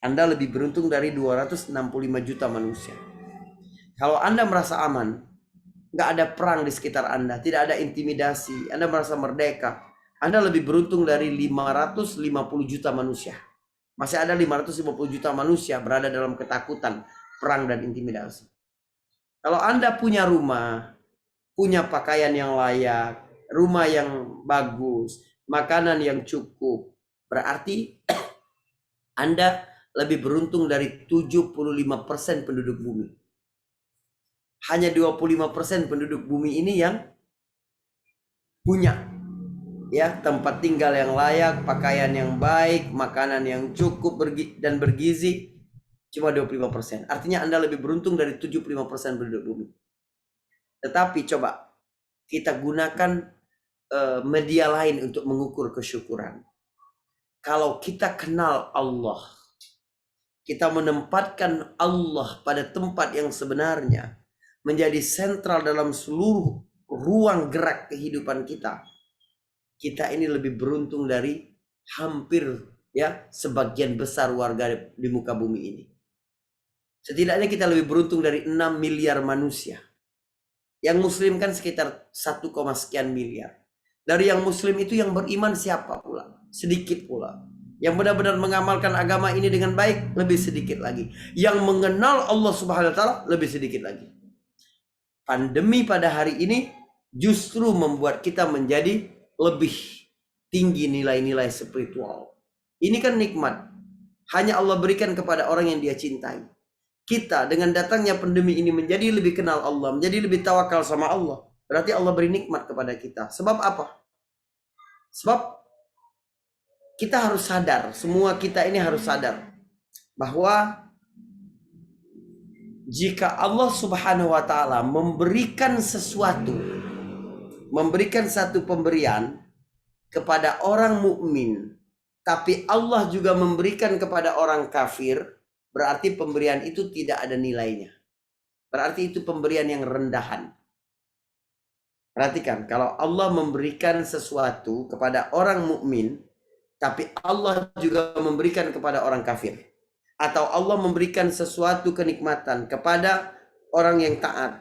Anda lebih beruntung dari 265 juta manusia. Kalau Anda merasa aman, nggak ada perang di sekitar Anda, tidak ada intimidasi, Anda merasa merdeka, Anda lebih beruntung dari 550 juta manusia. Masih ada 550 juta manusia berada dalam ketakutan, perang dan intimidasi. Kalau Anda punya rumah, punya pakaian yang layak, rumah yang bagus, makanan yang cukup, berarti Anda lebih beruntung dari 75% penduduk bumi. Hanya 25% penduduk bumi ini yang punya, ya, tempat tinggal yang layak, pakaian yang baik, makanan yang cukup dan bergizi. Cuma 25%. Artinya Anda lebih beruntung dari 75% penduduk bumi. Tetapi coba kita gunakan media lain untuk mengukur kesyukuran. Kalau kita kenal Allah, kita menempatkan Allah pada tempat yang sebenarnya, menjadi sentral dalam seluruh ruang gerak kehidupan kita. Kita ini lebih beruntung dari hampir, ya, sebagian besar warga di muka bumi ini. Setidaknya kita lebih beruntung dari 6 miliar manusia. Yang muslim kan sekitar 1, sekian miliar. Dari yang muslim itu yang beriman siapa pula? Sedikit pula. Yang benar-benar mengamalkan agama ini dengan baik lebih sedikit lagi. Yang mengenal Allah Subhanahu wa Ta'ala lebih sedikit lagi. Pandemi pada hari ini justru membuat kita menjadi lebih tinggi nilai-nilai spiritual. Ini kan nikmat. Hanya Allah berikan kepada orang yang Dia cintai. Kita dengan datangnya pandemi ini menjadi lebih kenal Allah, menjadi lebih tawakal sama Allah. Berarti Allah beri nikmat kepada kita. Sebab apa? Sebab kita harus sadar, semua kita ini harus sadar bahwa jika Allah Subhanahu wa Ta'ala memberikan sesuatu, memberikan satu pemberian kepada orang mukmin, tapi Allah juga memberikan kepada orang kafir, berarti pemberian itu tidak ada nilainya. Berarti itu pemberian yang rendahan. Perhatikan, kalau Allah memberikan sesuatu kepada orang mukmin, tapi Allah juga memberikan kepada orang kafir, atau Allah memberikan sesuatu kenikmatan kepada orang yang taat,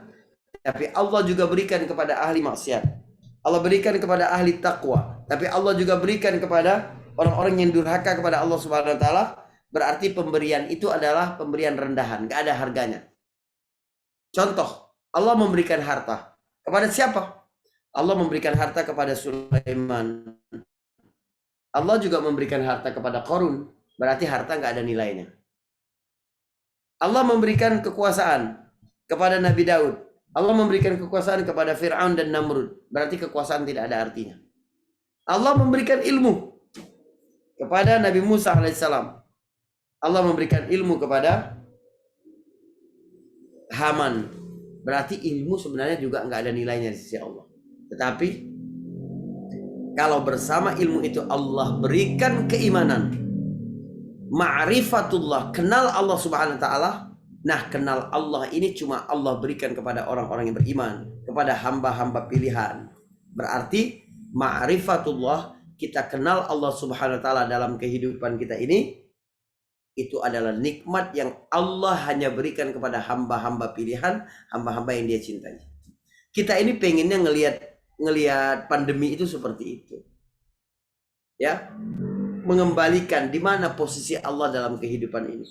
tapi Allah juga berikan kepada ahli maksiat. Allah berikan kepada ahli taqwa, tapi Allah juga berikan kepada orang-orang yang durhaka kepada Allah Subhanahu wa Ta'ala. Berarti pemberian itu adalah pemberian rendahan, gak ada harganya. Contoh, Allah memberikan harta. Kepada siapa? Allah memberikan harta kepada Sulaiman. Allah juga memberikan harta kepada Qarun. Berarti harta nggak ada nilainya. Allah memberikan kekuasaan kepada Nabi Daud. Allah memberikan kekuasaan kepada Fir'aun dan Namrud. Berarti kekuasaan tidak ada artinya. Allah memberikan ilmu kepada Nabi Musa alaihissalam. Allah memberikan ilmu kepada Haman. Berarti ilmu sebenarnya juga nggak ada nilainya di sisi Allah. Tetapi kalau bersama ilmu itu Allah berikan keimanan, ma'rifatullah, kenal Allah subhanahu wa ta'ala. Nah, kenal Allah ini cuma Allah berikan kepada orang-orang yang beriman, kepada hamba-hamba pilihan. Berarti ma'rifatullah, kita kenal Allah subhanahu wa ta'ala dalam kehidupan kita ini, itu adalah nikmat yang Allah hanya berikan kepada hamba-hamba pilihan, hamba-hamba yang dia cintai. Kita ini pengennya ngelihat pandemi itu seperti itu. Ya, mengembalikan di mana posisi Allah dalam kehidupan ini.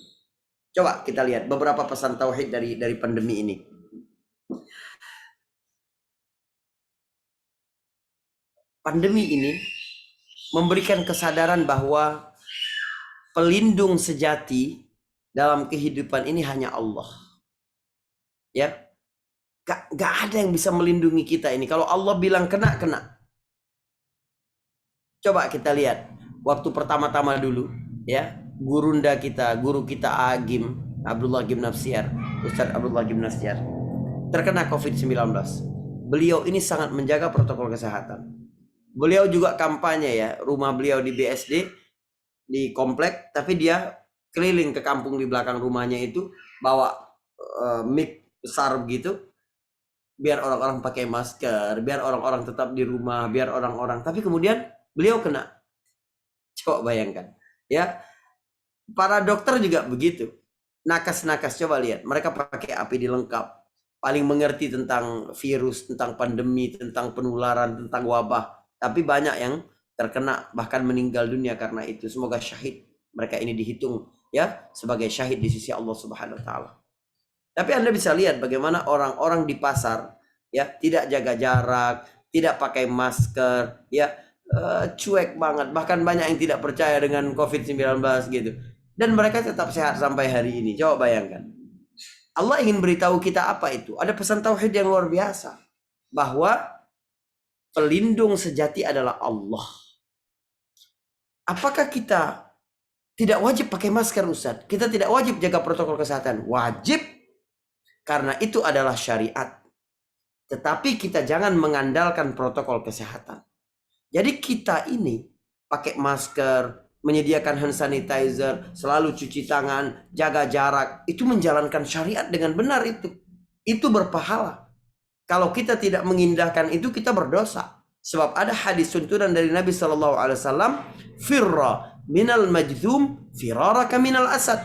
Coba kita lihat beberapa pesan tauhid dari pandemi ini. Pandemi ini memberikan kesadaran bahwa pelindung sejati dalam kehidupan ini hanya Allah. Ya, gak ada yang bisa melindungi kita ini. Kalau Allah bilang kena. Coba kita lihat waktu pertama-tama dulu, ya, guru kita Agim Abdullah Gim Nafsiar, Ustaz Abdullah Gim Nafsiar, terkena COVID-19. Beliau ini sangat menjaga protokol kesehatan. Beliau juga kampanye, ya, rumah beliau di BSD, di komplek, tapi dia keliling ke kampung di belakang rumahnya itu, bawa mic besar begitu, biar orang-orang pakai masker, biar orang-orang tetap di rumah, biar orang-orang, tapi kemudian beliau kena. Coba bayangkan, ya. Para dokter juga begitu. Nakas-nakas, coba lihat, mereka pakai APD lengkap, paling mengerti tentang virus, tentang pandemi, tentang penularan, tentang wabah. Tapi banyak yang terkena, bahkan meninggal dunia karena itu. Semoga syahid mereka ini dihitung, ya, sebagai syahid di sisi Allah Subhanahu wa taala. Tapi Anda bisa lihat bagaimana orang-orang di pasar, ya, tidak jaga jarak, tidak pakai masker, ya, cuek banget. Bahkan banyak yang tidak percaya dengan COVID-19 gitu. Dan mereka tetap sehat sampai hari ini. Coba bayangkan. Allah ingin beritahu kita apa itu? Ada pesan tauhid yang luar biasa, bahwa pelindung sejati adalah Allah. Apakah kita tidak wajib pakai masker, Ustaz? Kita tidak wajib jaga protokol kesehatan? Wajib, karena itu adalah syariat. Tetapi kita jangan mengandalkan protokol kesehatan. Jadi kita ini pakai masker, menyediakan hand sanitizer, selalu cuci tangan, jaga jarak, itu menjalankan syariat dengan benar itu. Itu berpahala. Kalau kita tidak mengindahkan itu, kita berdosa. Sebab ada hadis tuntunan dari Nabi SAW, firra minal majzum firaraka minal asad.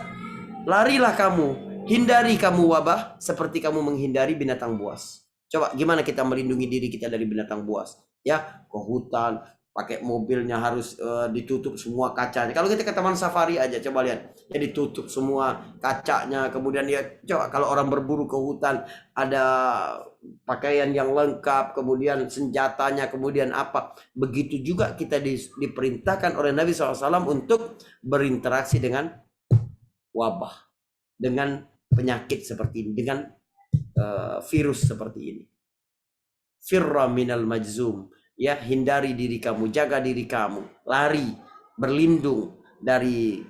Larilah kamu, hindari kamu wabah seperti kamu menghindari binatang buas. Coba gimana kita melindungi diri kita dari binatang buas? Ya, ke hutan, pakai mobilnya harus ditutup semua kacanya. Kalau kita ke taman safari aja, coba lihat, ya, ditutup semua kacanya. Kemudian ya, coba kalau orang berburu ke hutan, ada pakaian yang lengkap, kemudian senjatanya, kemudian apa. Begitu juga kita diperintahkan oleh Nabi SAW untuk berinteraksi dengan wabah, dengan penyakit seperti ini, dengan virus seperti ini. Firra minal majzum, ya, hindari diri kamu, jaga diri kamu, lari, berlindung dari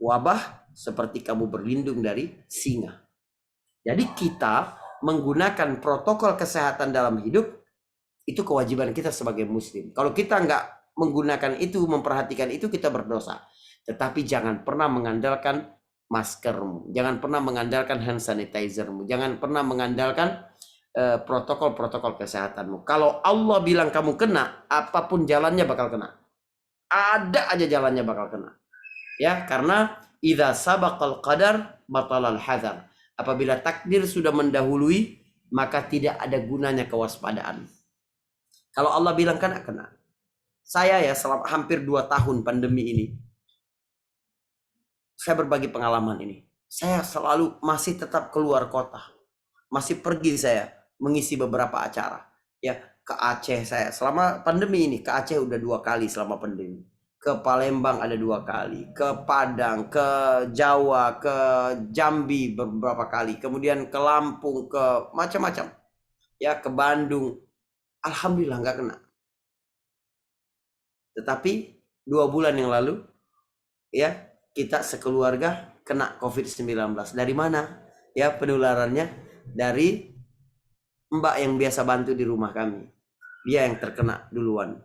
wabah seperti kamu berlindung dari singa. Jadi kita menggunakan protokol kesehatan dalam hidup, itu kewajiban kita sebagai muslim. Kalau kita nggak menggunakan itu, memperhatikan itu, kita berdosa. Tetapi jangan pernah mengandalkan maskermu, jangan pernah mengandalkan hand sanitizermu, jangan pernah mengandalkan protokol-protokol kesehatanmu. Kalau Allah bilang kamu kena, apapun jalannya bakal kena. Ada aja jalannya bakal kena. Ya, karena idza sabaqal qadar batalal hazar. Apabila takdir sudah mendahului, maka tidak ada gunanya kewaspadaan. Kalau Allah bilang kena, kena. Saya, ya, selama hampir 2 tahun pandemi ini, saya berbagi pengalaman ini. Saya selalu masih tetap keluar kota. Masih pergi saya mengisi beberapa acara. Ya, ke Aceh saya selama pandemi ini, ke Aceh udah 2 kali selama pandemi. Ke Palembang ada 2 kali, ke Padang, ke Jawa, ke Jambi beberapa kali, kemudian ke Lampung, ke macam-macam. Ya, ke Bandung. Alhamdulillah nggak kena. Tetapi 2 bulan yang lalu, ya, kita sekeluarga kena COVID-19. Dari mana? Ya, penularannya dari mbak yang biasa bantu di rumah kami. Dia yang terkena duluan.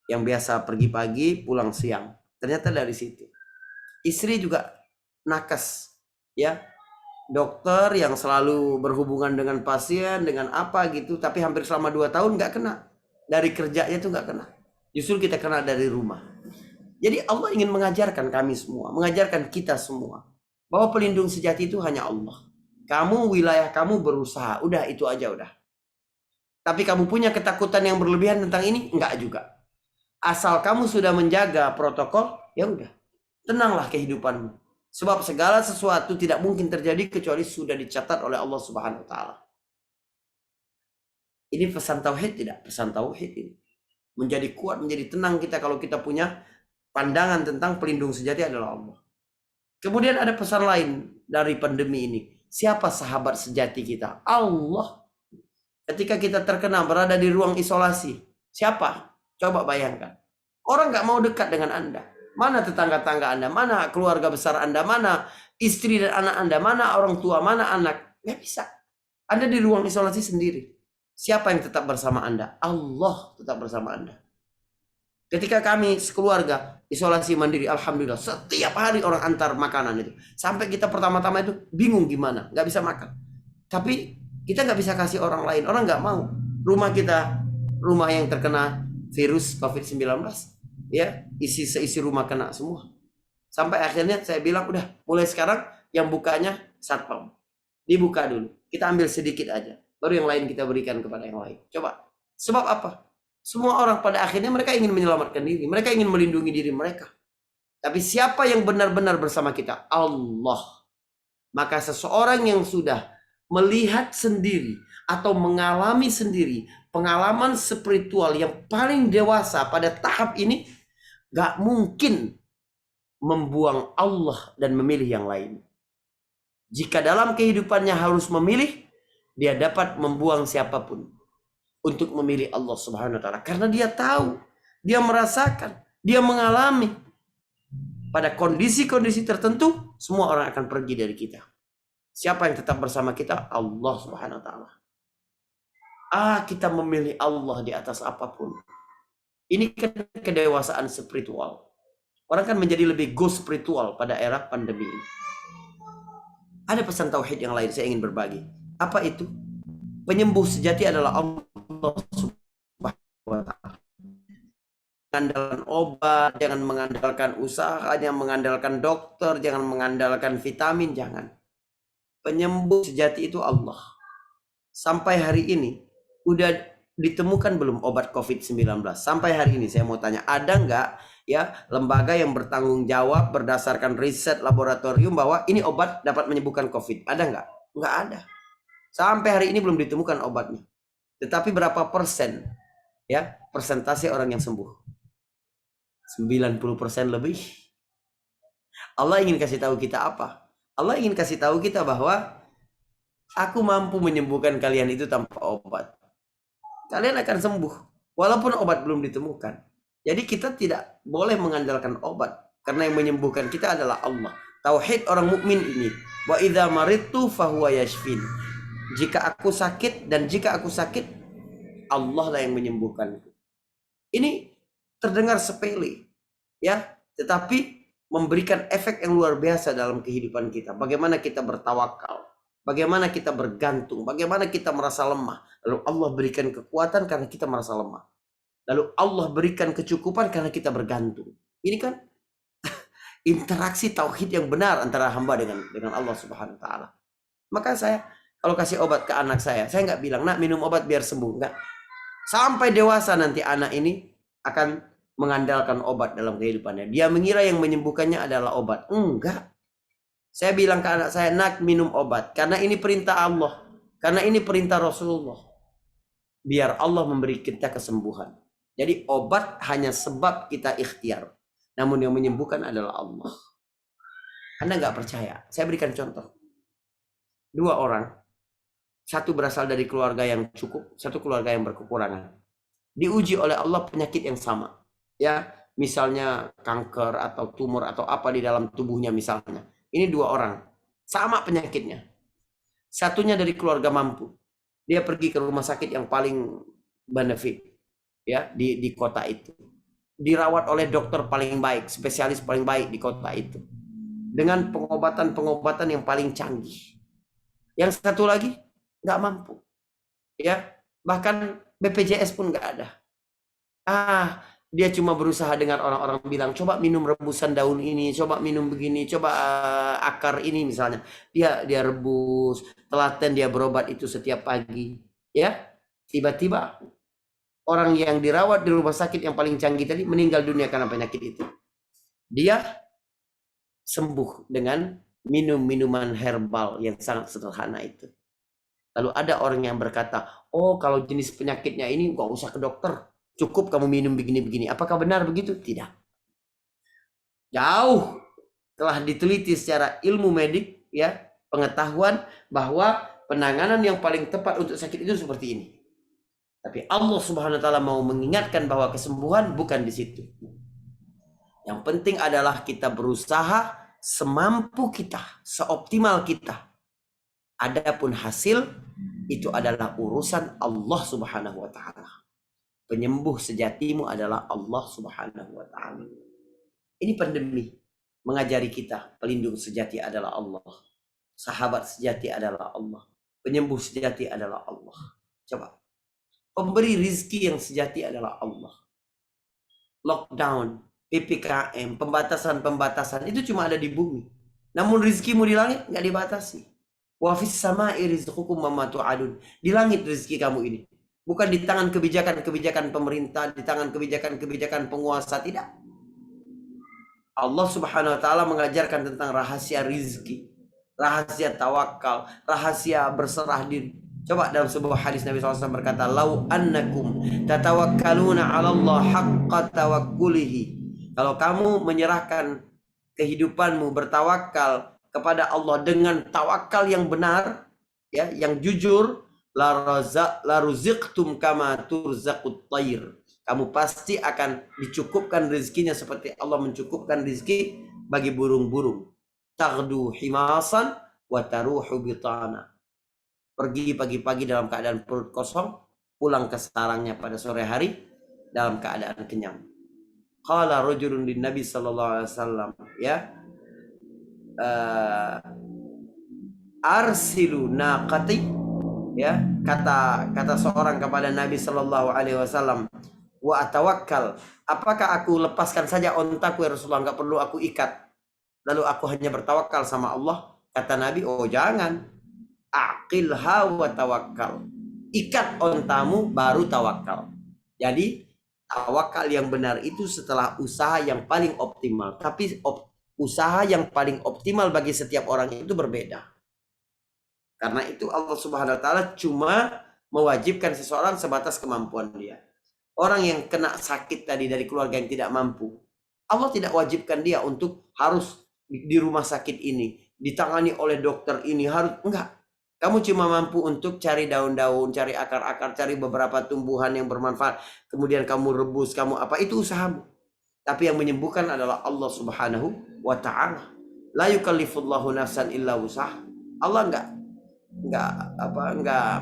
Yang biasa pergi pagi, pulang siang. Ternyata dari situ. Istri juga nakes. Ya, dokter yang selalu berhubungan dengan pasien, dengan apa gitu. Tapi hampir selama 2 tahun nggak kena. Dari kerjanya tuh nggak kena. Justru kita kena dari rumah. Jadi Allah ingin mengajarkan kami semua, mengajarkan kita semua, bahwa pelindung sejati itu hanya Allah. Kamu, wilayah kamu berusaha, udah itu aja udah. Tapi kamu punya ketakutan yang berlebihan tentang ini? Enggak juga. Asal kamu sudah menjaga protokol, ya udah. Tenanglah kehidupanmu. Sebab segala sesuatu tidak mungkin terjadi kecuali sudah dicatat oleh Allah Subhanahu wa taala. Ini pesan tauhid tidak? Pesan tauhid ini. Menjadi kuat, menjadi tenang kita kalau kita punya pandangan tentang pelindung sejati adalah Allah. Kemudian ada pesan lain dari pandemi ini. Siapa sahabat sejati kita? Allah. Ketika kita terkena berada di ruang isolasi, siapa? Coba bayangkan. Orang nggak mau dekat dengan Anda. Mana tetangga-tangga Anda? Mana keluarga besar Anda? Mana istri dan anak Anda? Mana orang tua? Mana anak? Nggak bisa. Anda di ruang isolasi sendiri. Siapa yang tetap bersama Anda? Allah tetap bersama Anda. Ketika kami sekeluarga isolasi mandiri, alhamdulillah setiap hari orang antar makanan itu. Sampai kita pertama-tama itu bingung gimana, nggak bisa makan. Tapi kita nggak bisa kasih orang lain, orang nggak mau. Rumah kita, rumah yang terkena virus COVID-19, ya seisi rumah kena semua. Sampai akhirnya saya bilang udah mulai sekarang yang bukanya satpam, dibuka dulu. Kita ambil sedikit aja. Baru yang lain kita berikan kepada yang lain. Coba. Sebab apa? Semua orang pada akhirnya mereka ingin menyelamatkan diri. Mereka ingin melindungi diri mereka. Tapi siapa yang benar-benar bersama kita? Allah. Maka seseorang yang sudah melihat sendiri atau mengalami sendiri pengalaman spiritual yang paling dewasa pada tahap ini, gak mungkin membuang Allah dan memilih yang lain. Jika dalam kehidupannya harus memilih, dia dapat membuang siapapun untuk memilih Allah Subhanahu wa taala karena dia tahu, dia merasakan, dia mengalami pada kondisi-kondisi tertentu semua orang akan pergi dari kita. Siapa yang tetap bersama kita? Allah Subhanahu wa taala. Kita memilih Allah di atas apapun. Ini kan kedewasaan spiritual. Orang kan menjadi lebih go spiritual pada era pandemi ini. Ada pesan tauhid yang lain saya ingin berbagi. Apa itu? Penyembuh sejati adalah Allah Subhanahu wa taala. Mengandalkan obat, jangan mengandalkan usaha, jangan mengandalkan dokter, jangan mengandalkan vitamin, jangan. Penyembuh sejati itu Allah. Sampai hari ini udah ditemukan belum obat COVID-19? Sampai hari ini saya mau tanya, ada nggak ya lembaga yang bertanggung jawab berdasarkan riset laboratorium bahwa ini obat dapat menyembuhkan COVID? Ada nggak? Nggak ada. Sampai hari ini belum ditemukan obatnya. Tetapi berapa persen ya persentase orang yang sembuh? 90% lebih. Allah ingin kasih tahu kita apa? Allah ingin kasih tahu kita bahwa aku mampu menyembuhkan kalian itu tanpa obat. Kalian akan sembuh walaupun obat belum ditemukan. Jadi kita tidak boleh mengandalkan obat karena yang menyembuhkan kita adalah Allah. Tauhid orang mukmin ini, wa idza maridtu fahuwa yashfin. Jika aku sakit dan jika aku sakit, Allah lah yang menyembuhkanku. Ini terdengar sepele, ya, tetapi memberikan efek yang luar biasa dalam kehidupan kita. Bagaimana kita bertawakal, bagaimana kita bergantung, bagaimana kita merasa lemah. Lalu Allah berikan kekuatan karena kita merasa lemah. Lalu Allah berikan kecukupan karena kita bergantung. Ini kan interaksi tauhid yang benar antara hamba dengan Allah Subhanahu wa taala. Maka saya kalau kasih obat ke anak saya nggak bilang, "Nak, minum obat biar sembuh." Enggak. Sampai dewasa nanti anak ini akan mengandalkan obat dalam kehidupannya. Dia mengira yang menyembuhkannya adalah obat. Enggak. Saya bilang ke anak saya, "Nak, minum obat karena ini perintah Allah, karena ini perintah Rasulullah." biar Allah memberi kita kesembuhan. Jadi obat hanya sebab kita ikhtiar. Namun yang menyembuhkan adalah Allah. Anda nggak percaya? Saya berikan contoh. 2 orang, satu berasal dari keluarga yang cukup, satu keluarga yang berkekurangan. Diuji oleh Allah penyakit yang sama. Ya, misalnya kanker atau tumor atau apa di dalam tubuhnya misalnya. Ini 2 orang, sama penyakitnya. Satunya dari keluarga mampu. Dia pergi ke rumah sakit yang paling benefit, ya, di kota itu. Dirawat oleh dokter paling baik, spesialis paling baik di kota itu. Dengan pengobatan-pengobatan yang paling canggih. Yang satu lagi nggak mampu, ya, bahkan BPJS pun nggak ada. Dia cuma berusaha dengan orang-orang bilang, coba minum rebusan daun ini, coba minum begini, coba akar ini misalnya. Dia rebus, telaten dia berobat itu setiap pagi, ya. Tiba-tiba orang yang dirawat di rumah sakit yang paling canggih tadi meninggal dunia karena penyakit itu. Dia sembuh dengan minum minuman herbal yang sangat sederhana itu. Lalu ada orang yang berkata, oh kalau jenis penyakitnya ini nggak usah ke dokter, cukup kamu minum begini-begini. Apakah benar begitu? Tidak. Jauh telah diteliti secara ilmu medik, ya, pengetahuan bahwa penanganan yang paling tepat untuk sakit itu seperti ini. Tapi Allah Subhanahu wa taala mau mengingatkan bahwa kesembuhan bukan di situ. Yang penting adalah kita berusaha semampu kita, seoptimal kita. Adapun hasil itu adalah urusan Allah Subhanahu wa taala. Penyembuh sejatimu adalah Allah Subhanahu wa taala. Ini pandemi mengajari kita, pelindung sejati adalah Allah. Sahabat sejati adalah Allah. Penyembuh sejati adalah Allah. Coba. Pemberi rizki yang sejati adalah Allah. Lockdown, PPKM, pembatasan-pembatasan itu cuma ada di bumi. Namun rizkimu di langit nggak dibatasi. Wa fis sama'i rizqukum wa ma tu'adun. Di langit rizki kamu ini. Bukan di tangan kebijakan-kebijakan pemerintah, di tangan kebijakan-kebijakan penguasa, tidak. Allah Subhanahu wa taala mengajarkan tentang rahasia rizki, rahasia tawakal, rahasia berserah diri. Coba dalam sebuah hadis Nabi SAW berkata, "Lau annakum tatawakkaluna 'ala Allah haqqa tawakkulihi." Kalau kamu menyerahkan kehidupanmu bertawakal kepada Allah dengan tawakal yang benar, ya, yang jujur, la ruziqtum kama turzaqut tayr. Kamu pasti akan dicukupkan rezekinya seperti Allah mencukupkan rezeki bagi burung-burung. Taghdu himasan wa taruhu bitana. Pergi pagi-pagi dalam keadaan perut kosong, pulang ke sarangnya pada sore hari dalam keadaan kenyang. Qala rajulun lin Nabi sallallahu alaihi wasallam, ya, arsilu naqati, ya, kata seorang kepada Nabi sallallahu alaihi wasallam, wa atawakkal, apakah aku lepaskan saja ontaku ya Rasulullah, enggak perlu aku ikat, lalu aku hanya bertawakal sama Allah? Kata Nabi, oh jangan, aqilha wa tawakkal, ikat ontamu baru tawakal. Jadi tawakal yang benar itu setelah usaha yang paling optimal. Tapi usaha yang paling optimal bagi setiap orang itu berbeda. Karena itu Allah Subhanahu wa taala cuma mewajibkan seseorang sebatas kemampuan dia. Orang yang kena sakit tadi dari keluarga yang tidak mampu, Allah tidak wajibkan dia untuk harus di rumah sakit ini, ditangani oleh dokter ini, harus, enggak. Kamu cuma mampu untuk cari daun-daun, cari akar-akar, cari beberapa tumbuhan yang bermanfaat, kemudian kamu rebus, kamu apa, itu usahamu. Tapi yang menyembuhkan adalah Allah Subhanahu wa taala. La yukallifullahu nafsan illa wus'aha. Allah enggak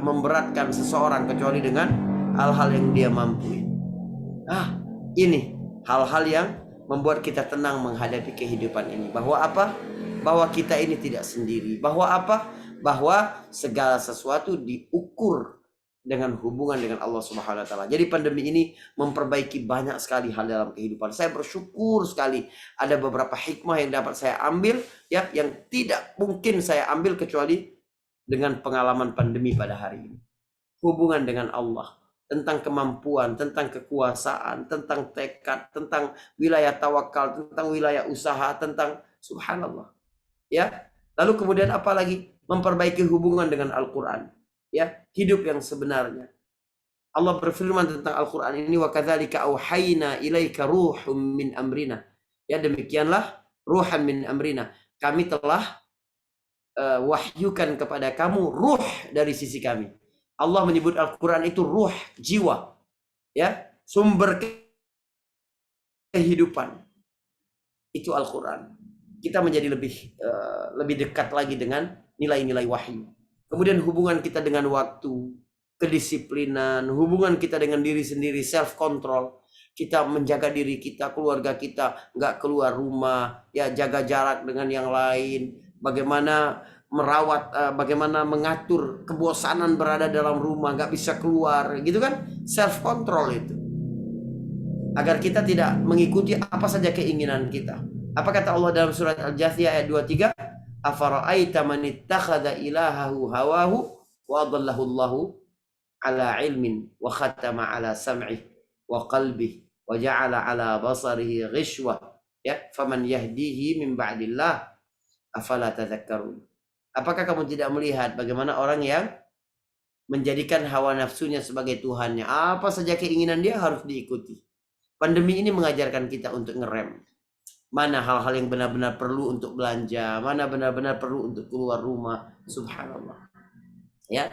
memberatkan seseorang kecuali dengan hal-hal yang dia mampu. Ini hal-hal yang membuat kita tenang menghadapi kehidupan ini. Bahwa apa? Bahwa kita ini tidak sendiri. Bahwa apa? Bahwa segala sesuatu diukur dengan hubungan dengan Allah Subhanahu wa taala. Jadi pandemi ini memperbaiki banyak sekali hal dalam kehidupan. Saya bersyukur sekali ada beberapa hikmah yang dapat saya ambil, ya, yang tidak mungkin saya ambil kecuali dengan pengalaman pandemi pada hari ini. Hubungan dengan Allah, tentang kemampuan, tentang kekuasaan, tentang tekad, tentang wilayah tawakal, tentang wilayah usaha, tentang subhanallah. Ya. Lalu kemudian apa lagi? Memperbaiki hubungan dengan Al-Quran, ya, hidup yang sebenarnya. Allah berfirman tentang Al-Quran ini, wa kadzalika auhayna ilaika ruhum min amrina. Ya, demikianlah ruhan min amrina. Kami telah wahyukan kepada kamu ruh dari sisi kami. Allah menyebut Al-Quran itu ruh, jiwa, ya, sumber kehidupan. Itu Al-Quran. Kita menjadi lebih dekat lagi dengan nilai-nilai wahyu. Kemudian hubungan kita dengan waktu, kedisiplinan, hubungan kita dengan diri sendiri, self control. Kita menjaga diri kita, keluarga kita, nggak keluar rumah, ya, jaga jarak dengan yang lain. Bagaimana merawat, bagaimana mengatur kebosanan berada dalam rumah, nggak bisa keluar, gitu kan? Self control itu. Agar kita tidak mengikuti apa saja keinginan kita. Apa kata Allah dalam surat Al-Jathiyah ayat 23? Afara'aita man ittakhadha ilahahu hawahu wa adallahu Allahu ala ilmin wa khatama ala sam'ih wa qalbih wa ja'ala ala basarihi ghishwah, ya, faman yahdihi min ba'dillah afala tadhakkarun. Apakah kamu tidak melihat bagaimana orang yang menjadikan hawa nafsunya sebagai Tuhannya? Apa saja keinginan dia harus diikuti. Pandemi ini mengajarkan kita untuk ngerem. Mana hal-hal yang benar-benar perlu untuk belanja, mana benar-benar perlu untuk keluar rumah. Subhanallah. Ya,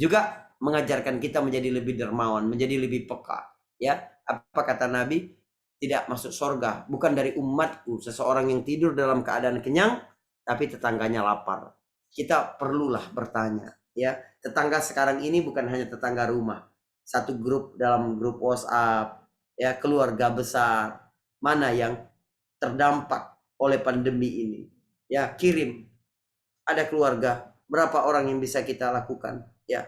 juga mengajarkan kita menjadi lebih dermawan, menjadi lebih peka. Ya, apa kata Nabi? Tidak masuk surga bukan dari umatku seseorang yang tidur dalam keadaan kenyang tapi tetangganya lapar. Kita perlulah bertanya, ya. Tetangga sekarang ini bukan hanya tetangga rumah. Satu grup dalam grup WhatsApp, ya, keluarga besar, mana yang terdampak oleh pandemi ini, ya, kirim. Ada keluarga, berapa orang yang bisa kita lakukan, ya,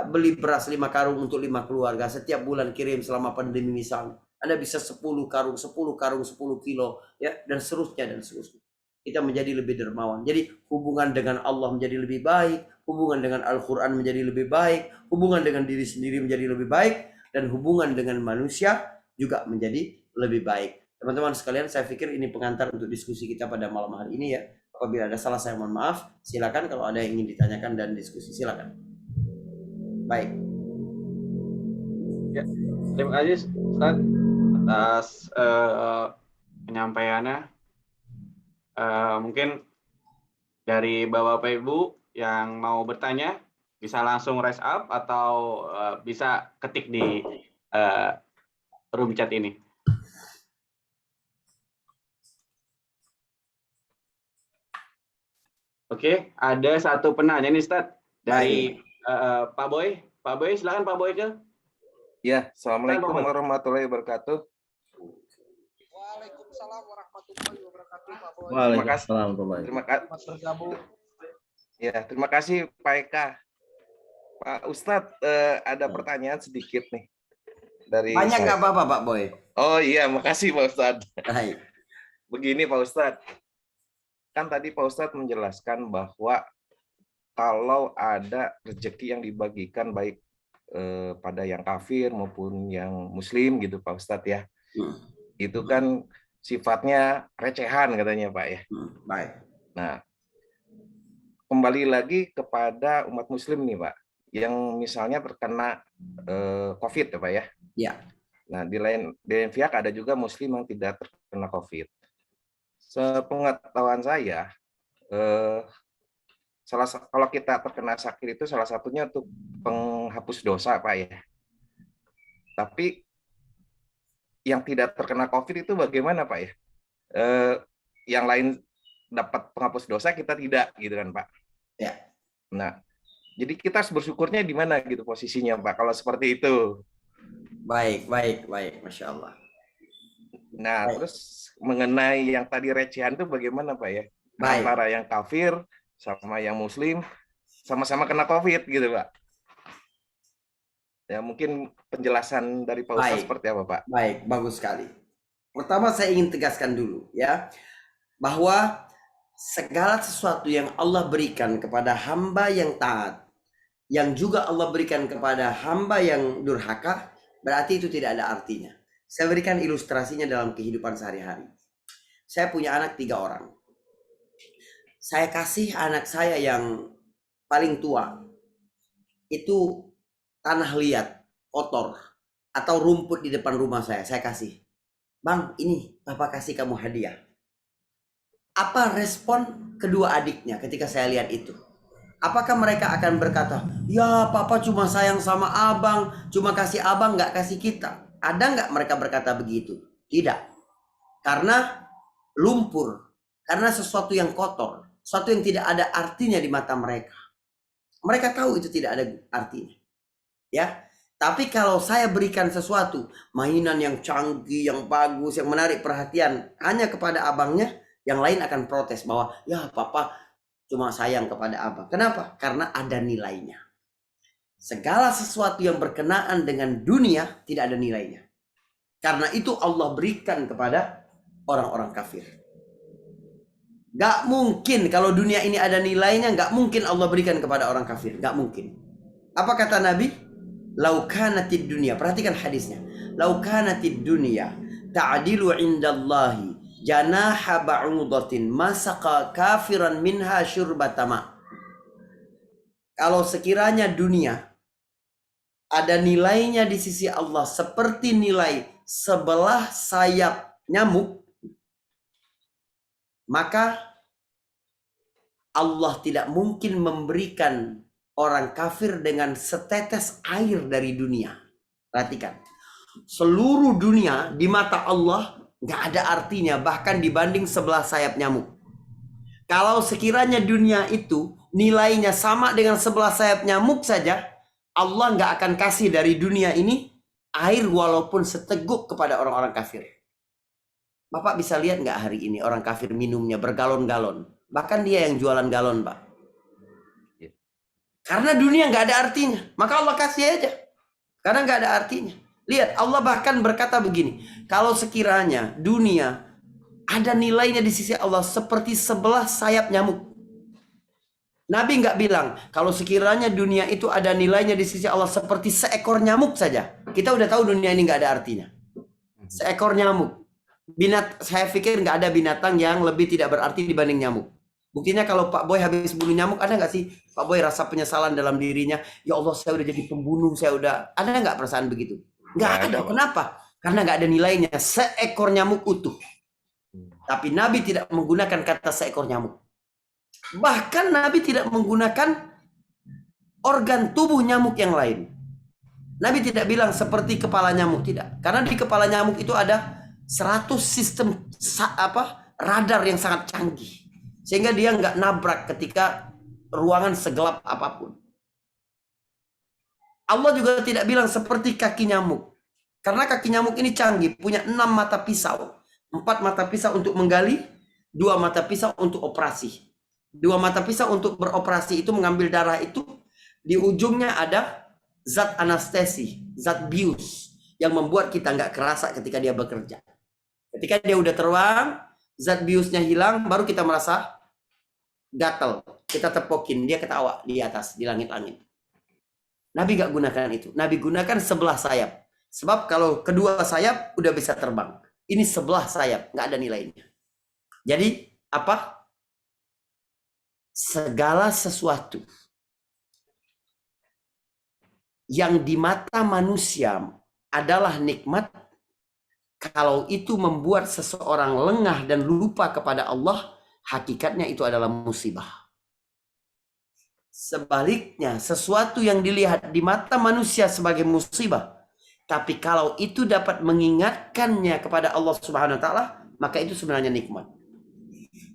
beli beras 5 karung untuk 5 keluarga setiap bulan, kirim selama pandemi misalnya. Anda bisa 10 karung 10 kilo, ya, dan seterusnya dan seterusnya. Kita menjadi lebih dermawan. Jadi hubungan dengan Allah menjadi lebih baik, hubungan dengan Al-Quran menjadi lebih baik, hubungan dengan diri sendiri menjadi lebih baik, dan hubungan dengan manusia juga menjadi lebih baik. Teman-teman sekalian, saya pikir ini pengantar untuk diskusi kita pada malam hari ini, ya. Apabila ada salah, saya mohon maaf. Silakan kalau ada yang ingin ditanyakan dan diskusi, silakan. Baik. Ya, terima kasih Ustaz atas penyampaiannya. Mungkin dari Bapak Ibu yang mau bertanya bisa langsung raise up atau bisa ketik di room chat ini. Oke, ada satu penanya nih Ustaz dari Pak Boy. Pak Boy, silakan Pak Boy ke. Ya, Assalamualaikum warahmatullahi wabarakatuh. Waalaikumsalam warahmatullahi wabarakatuh, Pak Boy. Terima kasih. Terima kasih. Bergabung. Ya, terima kasih Pak Eka. Pak Ustadz, ada pertanyaan sedikit nih dari banyak nggak apa-apa Pak Boy. Oh iya, makasih Pak Ustadz. Baik. Begini Pak Ustadz, kan tadi Pak Ustadz menjelaskan bahwa kalau ada rezeki yang dibagikan baik pada yang kafir maupun yang muslim gitu Pak Ustadz, ya, itu kan sifatnya recehan katanya Pak, ya. Baik. Nah, kembali lagi kepada umat muslim nih Pak, yang misalnya terkena COVID ya Pak, ya. Ya. Nah, di lain pihak ada juga muslim yang tidak terkena COVID. Sepengetahuan saya, kalau kita terkena sakit itu salah satunya untuk penghapus dosa Pak, ya. Tapi yang tidak terkena COVID itu bagaimana Pak, ya? Yang lain dapat penghapus dosa, kita tidak, gitu kan Pak? Ya. Nah, jadi kita harus bersyukurnya di mana gitu posisinya Pak, kalau seperti itu. Baik, Masya Allah. Nah, terus mengenai yang tadi recehan itu bagaimana Pak, ya? Baik. Antara yang kafir sama yang muslim sama-sama kena COVID gitu Pak. Ya, mungkin penjelasan dari Pak Ustadz seperti apa Pak? Baik, bagus sekali. Pertama saya ingin tegaskan dulu, ya, bahwa segala sesuatu yang Allah berikan kepada hamba yang taat, yang juga Allah berikan kepada hamba yang durhaka, berarti itu tidak ada artinya. Saya berikan ilustrasinya dalam kehidupan sehari-hari. Saya punya anak 3 orang. Saya kasih anak saya yang paling tua itu tanah liat, kotor atau rumput di depan rumah saya kasih, "Bang, ini papa kasih kamu hadiah." Apa respon kedua adiknya ketika saya lihat itu? Apakah mereka akan berkata, "Ya papa cuma sayang sama abang, cuma kasih abang nggak kasih kita"? Ada nggak mereka berkata begitu? Tidak. Karena lumpur, karena sesuatu yang kotor, sesuatu yang tidak ada artinya di mata mereka. Mereka tahu itu tidak ada artinya. Ya. Tapi kalau saya berikan sesuatu, mainan yang canggih, yang bagus, yang menarik perhatian hanya kepada abangnya, yang lain akan protes bahwa, "Ya papa cuma sayang kepada abang." Kenapa? Karena ada nilainya. Segala sesuatu yang berkenaan dengan dunia tidak ada nilainya. Karena itu Allah berikan kepada orang-orang kafir. Gak mungkin kalau dunia ini ada nilainya, gak mungkin Allah berikan kepada orang kafir. Gak mungkin. Apa kata Nabi? "Lau kanatid dunia." Perhatikan hadisnya. "Lau kanatid dunia ta'dilu indallahi janaha ba'udatin masaka kafiran minha syurbatama." Kalau sekiranya dunia ada nilainya di sisi Allah seperti nilai sebelah sayap nyamuk, maka Allah tidak mungkin memberikan orang kafir dengan setetes air dari dunia. Perhatikan, seluruh dunia di mata Allah nggak ada artinya, bahkan dibanding sebelah sayap nyamuk. Kalau sekiranya dunia itu nilainya sama dengan sebelah sayap nyamuk saja, Allah nggak akan kasih dari dunia ini air walaupun seteguk kepada orang-orang kafir. Bapak bisa lihat nggak hari ini orang kafir minumnya bergalon-galon. Bahkan dia yang jualan galon, Pak. Karena dunia nggak ada artinya, maka Allah kasih aja. Karena nggak ada artinya. Lihat, Allah bahkan berkata begini, kalau sekiranya dunia ada nilainya di sisi Allah seperti sebelah sayap nyamuk. Nabi nggak bilang, kalau sekiranya dunia itu ada nilainya di sisi Allah seperti seekor nyamuk saja. Kita udah tahu dunia ini nggak ada artinya. Seekor nyamuk. Saya pikir nggak ada binatang yang lebih tidak berarti dibanding nyamuk. Buktinya kalau Pak Boy habis bunuh nyamuk, ada nggak sih Pak Boy rasa penyesalan dalam dirinya? Ya Allah, saya udah jadi pembunuh, saya udah. Ada nggak perasaan begitu? Nggak ada. Kenapa? Karena nggak ada nilainya. Seekor nyamuk utuh. Tapi Nabi tidak menggunakan kata seekor nyamuk. Bahkan Nabi tidak menggunakan organ tubuh nyamuk yang lain. Nabi tidak bilang seperti kepala nyamuk, tidak. Karena di kepala nyamuk itu ada 100 sistem radar yang sangat canggih. Sehingga dia nggak nabrak ketika ruangan segelap apapun. Allah juga tidak bilang seperti kaki nyamuk. Karena kaki nyamuk ini canggih, punya 6 mata pisau. 4 mata pisau untuk menggali, 2 mata pisau untuk operasi. 2 mata pisau untuk beroperasi itu mengambil darah itu, di ujungnya ada zat anestesi, zat bius, yang membuat kita nggak kerasa ketika dia bekerja. Ketika dia udah terbang, zat biusnya hilang, baru kita merasa gatel. Kita tepokin, dia ketawa di atas, di langit-langit. Nabi nggak gunakan itu. Nabi gunakan sebelah sayap. Sebab kalau kedua sayap udah bisa terbang. Ini sebelah sayap, nggak ada nilainya. Jadi apa? Segala sesuatu yang di mata manusia adalah nikmat, kalau itu membuat seseorang lengah dan lupa kepada Allah, hakikatnya itu adalah musibah. Sebaliknya, sesuatu yang dilihat di mata manusia sebagai musibah, tapi kalau itu dapat mengingatkannya kepada Allah Subhanahu wa taala, maka itu sebenarnya nikmat.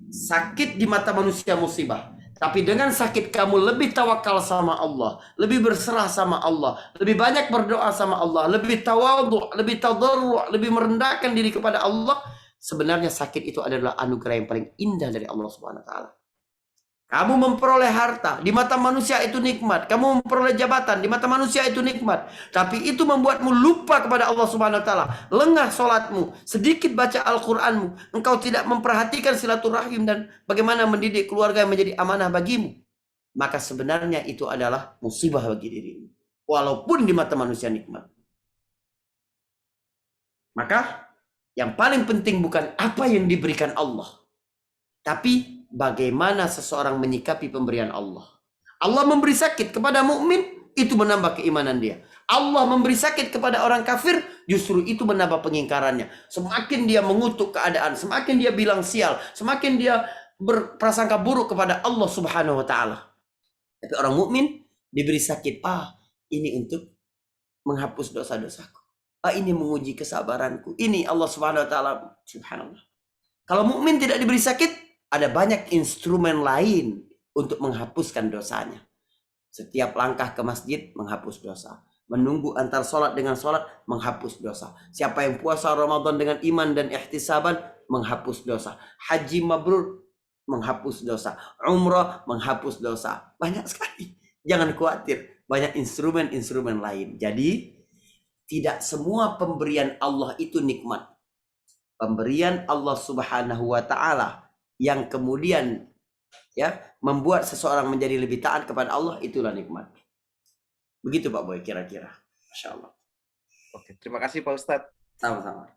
Sakit di mata manusia musibah, tapi dengan sakit kamu lebih tawakal sama Allah, lebih berserah sama Allah, lebih banyak berdoa sama Allah, lebih tawadhu, lebih tadarru', lebih merendahkan diri kepada Allah, sebenarnya sakit itu adalah anugerah yang paling indah dari Allah Subhanahu wa taala. Kamu memperoleh harta, di mata manusia itu nikmat. Kamu memperoleh jabatan, di mata manusia itu nikmat. Tapi itu membuatmu lupa kepada Allah Subhanahu wa taala. Lengah sholatmu, sedikit baca Al-Qur'anmu. Engkau tidak memperhatikan silaturahim dan bagaimana mendidik keluarga yang menjadi amanah bagimu. Maka sebenarnya itu adalah musibah bagi dirimu. Walaupun di mata manusia nikmat. Maka yang paling penting bukan apa yang diberikan Allah, tapi bagaimana seseorang menyikapi pemberian Allah. Allah memberi sakit kepada mukmin, itu menambah keimanan dia. Allah memberi sakit kepada orang kafir, justru itu menambah pengingkarannya. Semakin dia mengutuk keadaan, semakin dia bilang sial, semakin dia berprasangka buruk kepada Allah Subhanahu wa taala. Tapi orang mukmin diberi sakit, ini untuk menghapus dosa-dosaku. Ini menguji kesabaranku. Ini Allah Subhanahu wa taala, subhanallah. Kalau mukmin tidak diberi sakit, ada banyak instrumen lain untuk menghapuskan dosanya. Setiap langkah ke masjid menghapus dosa. Menunggu antar sholat dengan sholat menghapus dosa. Siapa yang puasa Ramadan dengan iman dan ihtisaban menghapus dosa. Haji mabrur menghapus dosa. Umrah menghapus dosa. Banyak sekali. Jangan khawatir. Banyak instrumen-instrumen lain. Jadi tidak semua pemberian Allah itu nikmat. Pemberian Allah Subhanahu wa taala yang kemudian membuat seseorang menjadi lebih taat kepada Allah, itulah nikmat. Begitu Pak Boy kira-kira. Masya Allah. Oke, terima kasih Pak Ustadz. Sama-sama.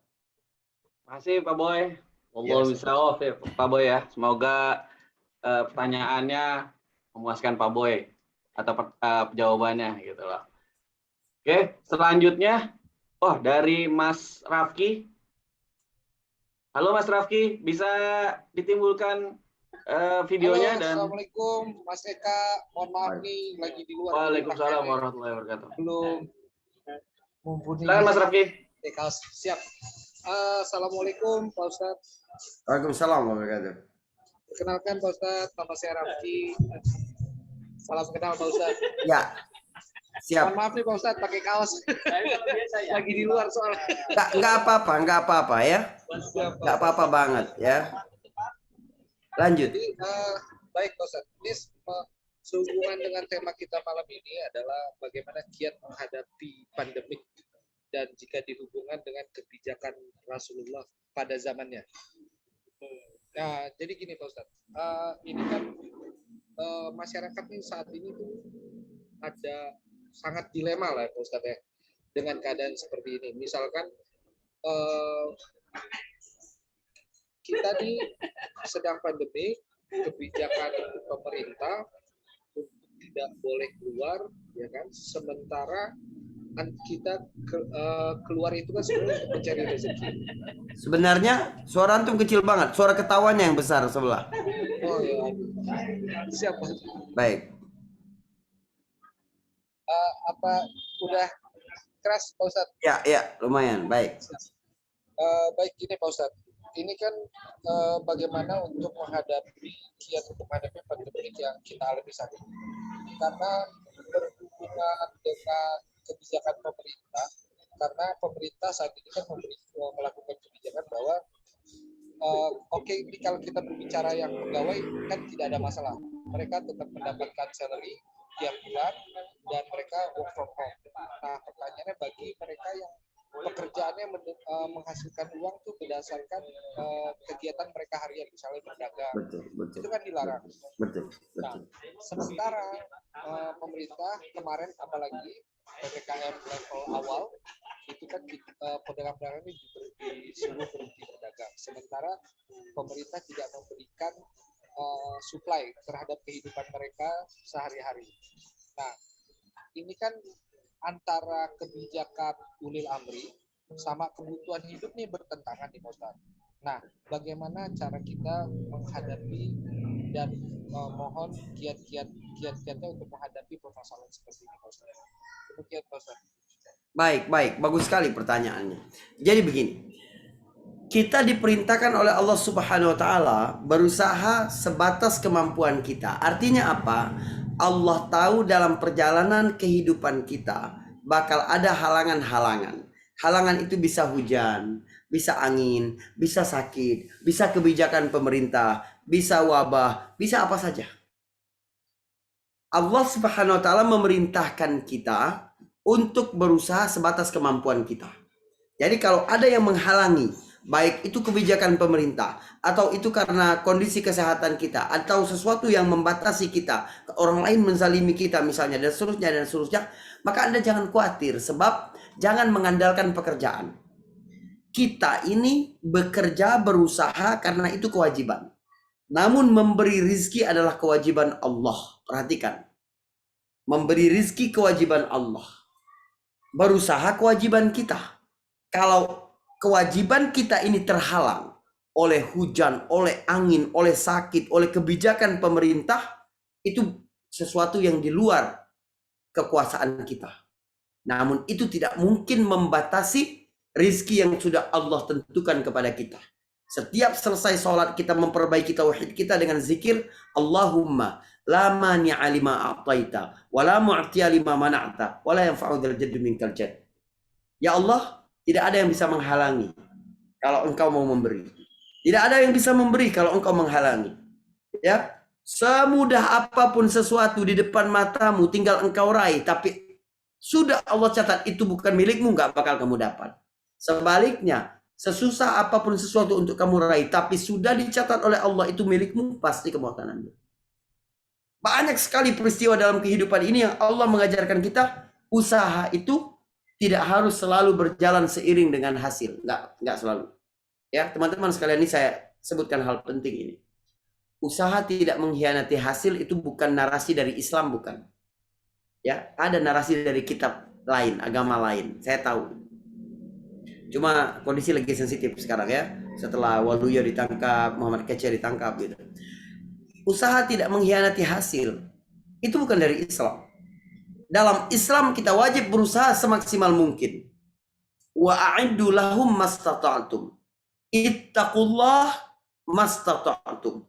Terima kasih Pak Boy. Wallahu bisawab ya Pak Boy ya. Semoga pertanyaannya memuaskan Pak Boy atau jawabannya gitu loh. Oke, selanjutnya dari Mas Rafki. Halo Mas Rafki, bisa ditimbulkan videonya. Halo, dan Assalamualaikum Mas Eka, mohon maaf nih lagi di luar. Waalaikumsalam warahmatullahi wabarakatuh. Belum mumpuni. Silakan Mas Rafki. Siap. Assalamualaikum Pak Ustadz. Waalaikumsalam warahmatullahi wabarakatuh. Perkenalkan Pak Ustadz, nama saya Rafki. Salam kenal Pak Ustadz. Ya. Siap. Mohon maaf nih Pak Ustadz pakai kaos. Lagi di luar soalnya. Enggak apa-apa ya. Enggak apa-apa banget ya. Lanjut. Jadi, baik Pak Ustadz. Ini sehubungan dengan tema kita malam ini adalah bagaimana kiat menghadapi pandemik dan jika dihubungkan dengan kebijakan Rasulullah pada zamannya. Nah, jadi gini Pak Ustadz. Ini kan masyarakat ini saat ini tuh ada sangat dilema lah Pak Ustadz ya dengan keadaan seperti ini. Misalkan kita sedang pandemi, kebijakan pemerintah untuk tidak boleh keluar, ya kan? Sementara kita keluar itu kan sebenarnya untuk mencari rezeki. Sebenarnya suara antum kecil banget, suara ketawanya yang besar sebelah. Oh ya, siapa? Baik. Apa udah keras Pak Ustadz? Ya, lumayan. Baik. Baik gini Pak Ustadz. Ini kan bagaimana untuk kiat untuk menghadapi pandemi yang kita alami saat ini. Karena berhubungan dengan kebijakan pemerintah, karena pemerintah saat ini kan melakukan kebijakan bahwa ini kalau kita berbicara yang pegawai kan tidak ada masalah. Mereka tetap mendapatkan salary tiap bulan dan mereka work from home. Nah, pertanyaannya bagi mereka yang pekerjaannya menghasilkan uang tuh berdasarkan kegiatan mereka harian, misalnya berdagang, betul. itu kan dilarang. Betul. Nah, sementara pemerintah kemarin apalagi PPKM level awal itu kan pedagang-pedagang ini disuruh berhenti berdagang. Sementara pemerintah tidak memberikan supply terhadap kehidupan mereka sehari-hari. Nah, ini kan antara kebijakan ulil amri sama kebutuhan hidup nih bertentangan di Pak Ustadz. Nah, bagaimana cara kita menghadapi dan mohon kiat-kiatnya untuk menghadapi permasalahan seperti ini Pak Ustadz. Demikian Pak Ustadz. Baik, bagus sekali pertanyaannya. Jadi begini, kita diperintahkan oleh Allah Subhanahu wa taala berusaha sebatas kemampuan kita. Artinya apa? Allah tahu dalam perjalanan kehidupan kita bakal ada halangan-halangan. Halangan itu bisa hujan, bisa angin, bisa sakit, bisa kebijakan pemerintah, bisa wabah, bisa apa saja. Allah Subhanahu wa taala memerintahkan kita untuk berusaha sebatas kemampuan kita. Jadi kalau ada yang menghalangi, baik itu kebijakan pemerintah, atau itu karena kondisi kesehatan kita, atau sesuatu yang membatasi kita, orang lain menzalimi kita misalnya, dan seterusnya, maka Anda jangan khawatir, sebab jangan mengandalkan pekerjaan. Kita ini bekerja, berusaha karena itu kewajiban. Namun memberi rizki adalah kewajiban Allah. Perhatikan. Memberi rizki kewajiban Allah. berusaha kewajiban kita. Kalau kewajiban kita ini terhalang oleh hujan, oleh angin, oleh sakit, oleh kebijakan pemerintah, itu sesuatu yang di luar kekuasaan kita. Namun itu tidak mungkin membatasi rizki yang sudah Allah tentukan kepada kita. Setiap selesai sholat kita memperbaiki tauhid kita dengan zikir, Allahumma la mani'a lima a'taita wa la mu'tiya lima mana'ta wa la yanfa'u dzal jaddi minkal jadd. Ya Allah, tidak ada yang bisa menghalangi kalau engkau mau memberi. Tidak ada yang bisa memberi kalau engkau menghalangi. Ya, semudah apapun sesuatu di depan matamu tinggal engkau raih, tapi sudah Allah catat itu bukan milikmu, nggak bakal kamu dapat. Sebaliknya, sesusah apapun sesuatu untuk kamu raih, tapi sudah dicatat oleh Allah itu milikmu, pasti kamu akan ambil. Banyak sekali peristiwa dalam kehidupan ini yang Allah mengajarkan kita, usaha itu tidak harus selalu berjalan seiring dengan hasil, nggak selalu. Ya, teman-teman sekalian, ini saya sebutkan hal penting ini. Usaha tidak mengkhianati hasil itu bukan narasi dari Islam, bukan. Ya, ada narasi dari kitab lain, agama lain. Saya tahu. Cuma kondisi lagi sensitif sekarang ya. Setelah Waluyo ditangkap, Muhammad Kece ditangkap gitu. Usaha tidak mengkhianati hasil. Itu bukan dari Islam. Dalam Islam kita wajib berusaha semaksimal mungkin. Wa a'iddu lahum mastata'tum. Ittaqullah mastata'tum.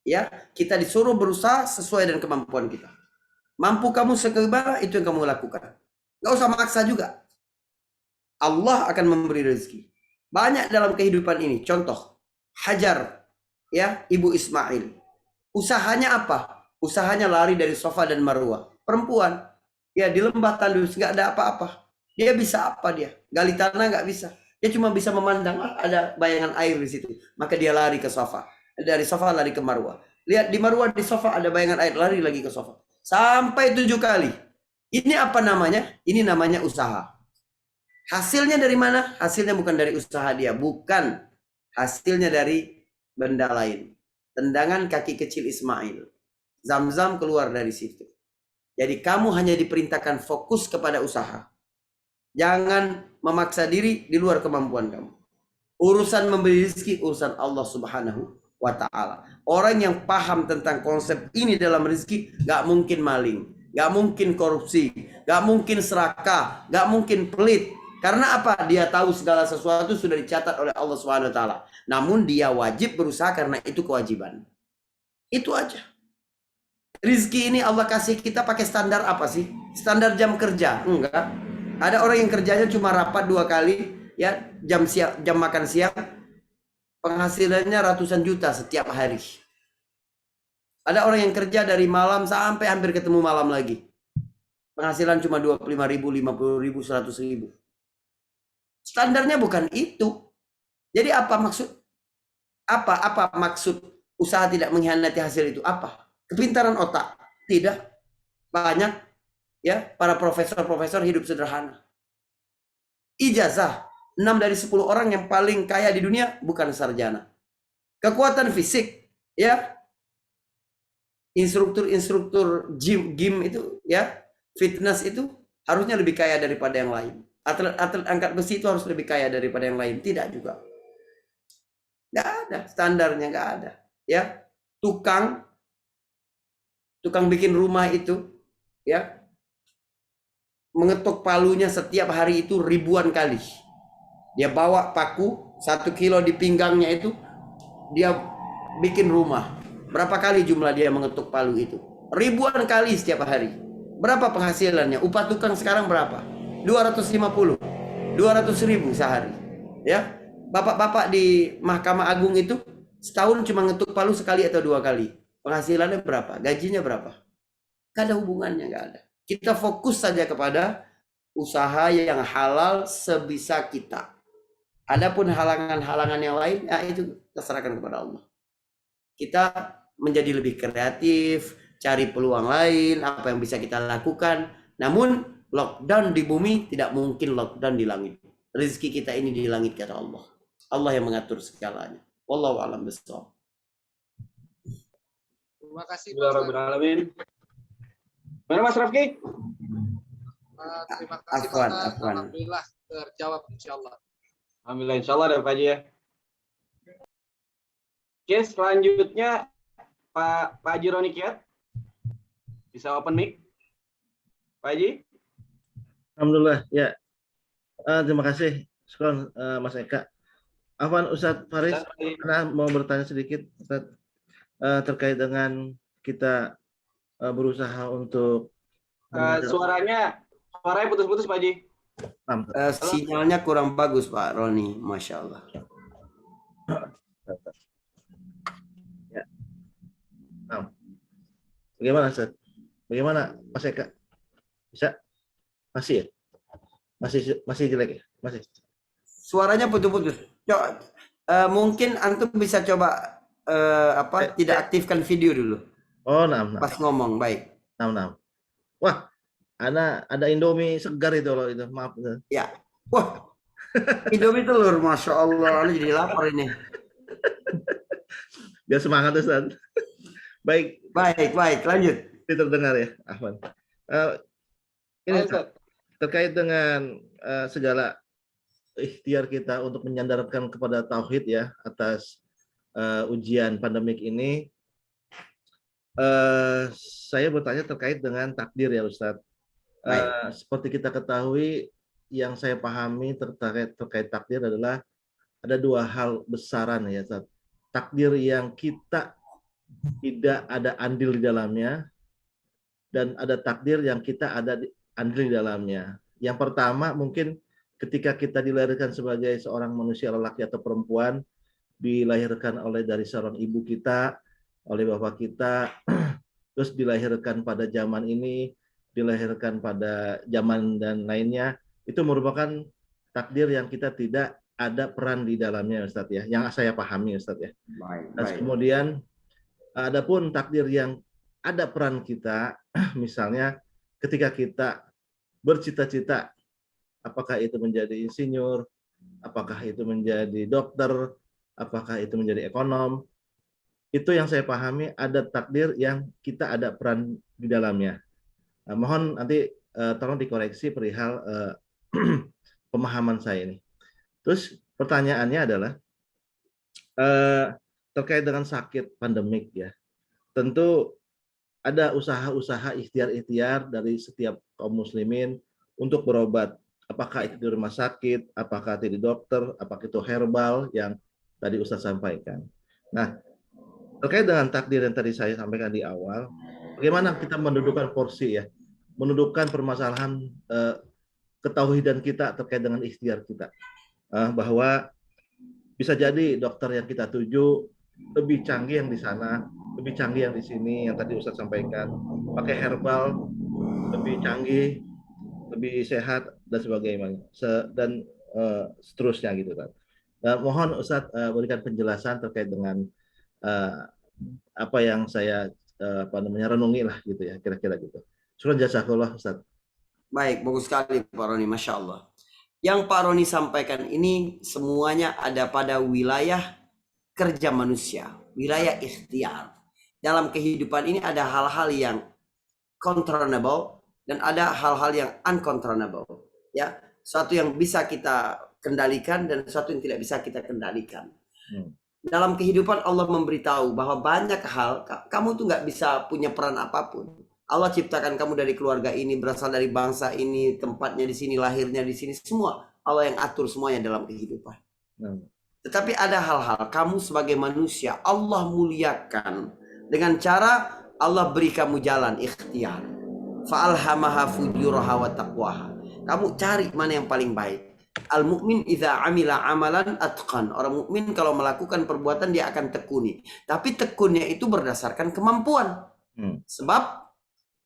Ya, kita disuruh berusaha sesuai dengan kemampuan kita. Mampu kamu sekebal itu yang kamu lakukan. Gak usah maksa juga. Allah akan memberi rezeki. Banyak dalam kehidupan ini. Contoh, Hajar, ya, ibu Ismail. Usahanya apa? Usahanya lari dari Safa dan Marwah. Perempuan, ya, di lembah tandus, nggak ada apa-apa. Dia bisa apa dia? Gali tanah nggak bisa. Dia cuma bisa memandang, ada bayangan air di situ. Maka dia lari ke Safa. Dari Safa lari ke Marwah. Lihat di Marwah, di Safa ada bayangan air, lari lagi ke Safa. Sampai 7 kali. Ini apa namanya? Ini namanya usaha. Hasilnya dari mana? Hasilnya bukan dari usaha dia. Bukan. Hasilnya dari benda lain. Tendangan kaki kecil Ismail. Zam-zam keluar dari situ. Jadi kamu hanya diperintahkan fokus kepada usaha. Jangan memaksa diri di luar kemampuan kamu. Urusan memberi rezeki, urusan Allah Subhanahu wa ta'ala. Orang yang paham tentang konsep ini dalam rezeki, gak mungkin maling, gak mungkin korupsi, gak mungkin serakah, gak mungkin pelit. Karena apa? Dia tahu segala sesuatu sudah dicatat oleh Allah Subhanahu wa ta'ala. Namun dia wajib berusaha karena itu kewajiban. Itu aja. Rizki ini Allah kasih kita pakai standar apa sih? Standar jam kerja? Enggak. Ada orang yang kerjanya cuma rapat 2 kali, ya, jam makan siang, penghasilannya ratusan juta setiap hari. Ada orang yang kerja dari malam sampai hampir ketemu malam lagi. Penghasilan cuma 25.000, 50.000, 100.000. Standarnya bukan itu. Jadi apa maksud? Apa maksud usaha tidak mengkhianati hasil itu? Apa? Kepintaran otak? Tidak. Banyak ya para profesor hidup sederhana. Ijazah, 6 dari 10 orang yang paling kaya di dunia bukan sarjana. Kekuatan fisik, ya. Instruktur gym itu, ya, fitness itu harusnya lebih kaya daripada yang lain. Atlet angkat besi itu harus lebih kaya daripada yang lain. Tidak juga. Nggak ada. Standarnya nggak ada. Ya, tukang bikin rumah itu, ya, mengetuk palunya setiap hari itu ribuan kali. Dia bawa paku 1 kilo di pinggangnya itu, dia bikin rumah. Berapa kali jumlah dia mengetuk palu itu? Ribuan kali setiap hari. Berapa penghasilannya? Upah tukang sekarang berapa? 250, 200.000 sehari. Ya, bapak-bapak di Mahkamah Agung itu setahun cuma ngetuk palu sekali atau 2 kali. Penghasilannya berapa? Gajinya berapa? Gak ada hubungannya, gak ada. Kita fokus saja kepada usaha yang halal sebisa kita. Adapun halangan-halangan yang lain, ya itu terserahkan kepada Allah. Kita menjadi lebih kreatif, cari peluang lain, apa yang bisa kita lakukan. Namun lockdown di bumi tidak mungkin lockdown di langit. Rezeki kita ini di langit kata Allah. Allah yang mengatur segalanya. Wallahu a'lam bishawab. Terima kasih. Alhamdulillah. Mana Mas Rafki? Terima kasih Afwan, Pak. afwan. Alhamdulillah terjawab insyaallah. Alhamdulillah, insya Allah ada Pak Haji ya. Oke, selanjutnya Pak Haji Roni Kiat. Bisa open mic. Pak Haji. Alhamdulillah, ya. Terima kasih, Skon, Mas Eka. Afwan, Ustadz Faris, Ustadz Haji. Anda mau bertanya sedikit, Ustadz, terkait dengan kita berusaha untuk Suaranya putus-putus Pak Haji. Sinyalnya kurang bagus Pak Roni, Masya Allah. Ya. Bagaimana, Ustadz? Bagaimana, Mas Eka? Bisa? Masih ya? Masih jelek ya? Masih. Suaranya putus-putus. Mungkin antum bisa coba tidak aktifkan video dulu. Oh, Pas ngomong, baik. Wah, ada Indomie segar itu loh itu. Maaf. Ya. Wah. Indomie telur, Masya Allah. Ini jadi lapar ini. Biar semangat, Ustaz. Baik. Baik. Lanjut. Ini terdengar ya, Ahmad. Ini terkait dengan segala ikhtiar kita untuk menyandarkan kepada tauhid ya atas ujian pandemik ini. Saya bertanya terkait dengan takdir ya Ustadz. Seperti kita ketahui, yang saya pahami terkait takdir adalah ada dua hal besaran ya Ustadz. Takdir yang kita tidak ada andil di dalamnya, dan ada takdir yang kita ada andil di dalamnya. Yang pertama mungkin ketika kita dilahirkan sebagai seorang manusia lelaki atau perempuan, dilahirkan dari seorang ibu kita, oleh bapak kita, terus dilahirkan pada zaman ini, dilahirkan pada zaman dan lainnya, itu merupakan takdir yang kita tidak ada peran di dalamnya, Ustadz ya. Yang saya pahami, Ustadz ya. Dan kemudian, adapun takdir yang ada peran kita, misalnya ketika kita bercita-cita, apakah itu menjadi insinyur, apakah itu menjadi dokter, apakah itu menjadi ekonom, itu yang saya pahami ada takdir yang kita ada peran di dalamnya. Mohon nanti tolong dikoreksi perihal pemahaman saya ini. Terus pertanyaannya adalah terkait dengan sakit pandemik ya. Tentu ada usaha-usaha ikhtiar-ikhtiar dari setiap kaum muslimin untuk berobat. Apakah itu di rumah sakit, apakah itu di dokter, apakah itu herbal yang tadi Ustaz sampaikan. Nah, terkait dengan takdir yang tadi saya sampaikan di awal, bagaimana kita mendudukan porsi ya, mendudukan permasalahan ketauhidan kita terkait dengan ikhtiar kita, bahwa bisa jadi dokter yang kita tuju lebih canggih yang di sana, lebih canggih yang di sini, yang tadi Ustaz sampaikan, pakai herbal lebih canggih, lebih sehat dan sebagainya, dan seterusnya gitu kan. Mohon Ustaz berikan penjelasan terkait dengan apa yang saya renungi lah gitu ya, kira-kira gitu. Syukran jazakallah Ustaz. Baik, bagus sekali Pak Roni, Masya Allah. Yang Pak Roni sampaikan ini semuanya ada pada wilayah kerja manusia, wilayah ikhtiar. Dalam kehidupan ini ada hal-hal yang controllable dan ada hal-hal yang uncontrollable. Ya, suatu yang bisa kita kendalikan dan sesuatu yang tidak bisa kita kendalikan. Dalam kehidupan Allah memberitahu bahwa banyak hal kamu tuh nggak bisa punya peran apapun. Allah ciptakan kamu dari keluarga ini, berasal dari bangsa ini, tempatnya di sini, lahirnya di sini, semua Allah yang atur semuanya dalam kehidupan. Tetapi ada hal-hal kamu sebagai manusia Allah muliakan dengan cara Allah beri kamu jalan ikhtiar. Fa'alhamaha fujuraha wa taqwaha. Kamu cari mana yang paling baik. Al-mu'min idza amila amalan atqan. Orang mukmin kalau melakukan perbuatan dia akan tekuni. Tapi tekunnya itu berdasarkan kemampuan. Sebab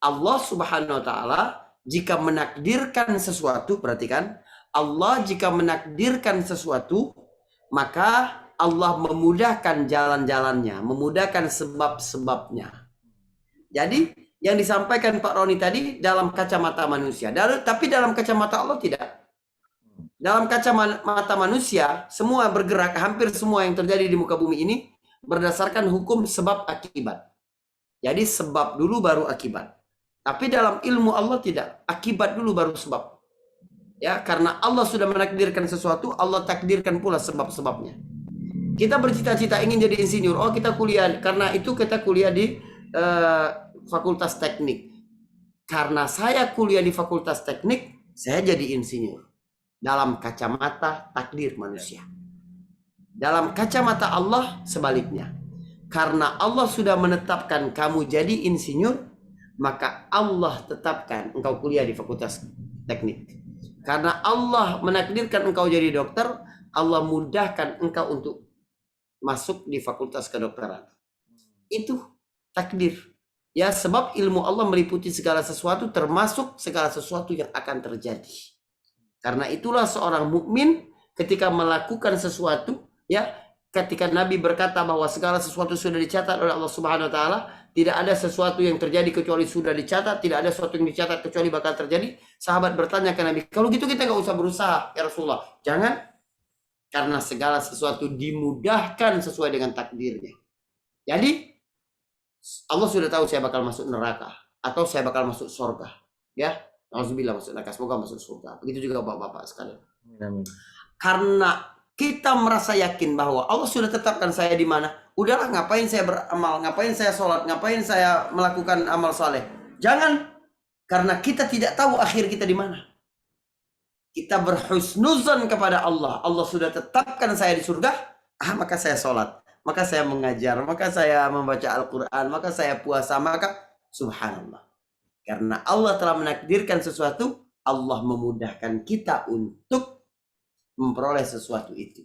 Allah Subhanahu wa taala jika menakdirkan sesuatu, perhatikan, Allah jika menakdirkan sesuatu, maka Allah memudahkan jalan-jalannya, memudahkan sebab-sebabnya. Jadi yang disampaikan Pak Roni tadi dalam kacamata manusia, tapi dalam kacamata Allah tidak. Dalam kacamata manusia, semua bergerak, hampir semua yang terjadi di muka bumi ini berdasarkan hukum sebab akibat. Jadi sebab dulu baru akibat. Tapi dalam ilmu Allah tidak. Akibat dulu baru sebab. Ya, karena Allah sudah menakdirkan sesuatu, Allah takdirkan pula sebab-sebabnya. Kita bercita-cita ingin jadi insinyur. Oh, kita kuliah. Karena itu kita kuliah di Fakultas Teknik. Karena saya kuliah di Fakultas Teknik, saya jadi insinyur. Dalam kacamata takdir manusia. Dalam kacamata Allah sebaliknya. Karena Allah sudah menetapkan kamu jadi insinyur, maka Allah tetapkan engkau kuliah di Fakultas Teknik. Karena Allah menakdirkan engkau jadi dokter, Allah mudahkan engkau untuk masuk di Fakultas Kedokteran. Itu takdir. Ya, sebab ilmu Allah meliputi segala sesuatu, termasuk segala sesuatu yang akan terjadi. Karena itulah seorang mukmin ketika melakukan sesuatu, ya, ketika Nabi berkata bahwa segala sesuatu sudah dicatat oleh Allah Subhanahu wa taala, tidak ada sesuatu yang terjadi kecuali sudah dicatat, tidak ada sesuatu yang dicatat kecuali bakal terjadi. Sahabat bertanya ke Nabi, kalau gitu kita nggak usah berusaha, ya Rasulullah. Jangan, karena segala sesuatu dimudahkan sesuai dengan takdirnya. Jadi Allah sudah tahu saya bakal masuk neraka atau saya bakal masuk surga. Ya, alhamdulillah masuk neraka, semoga masuk surga. Begitu juga bapak-bapak sekalian. Karena kita merasa yakin bahwa Allah sudah tetapkan saya di mana. Udahlah, ngapain saya beramal, ngapain saya sholat, ngapain saya melakukan amal saleh. Jangan, karena kita tidak tahu akhir kita di mana. Kita berhusnuzan kepada Allah. Allah sudah tetapkan saya di surga, maka saya sholat, maka saya mengajar, maka saya membaca Al-Quran, maka saya puasa, maka subhanallah. Karena Allah telah menakdirkan sesuatu, Allah memudahkan kita untuk memperoleh sesuatu itu.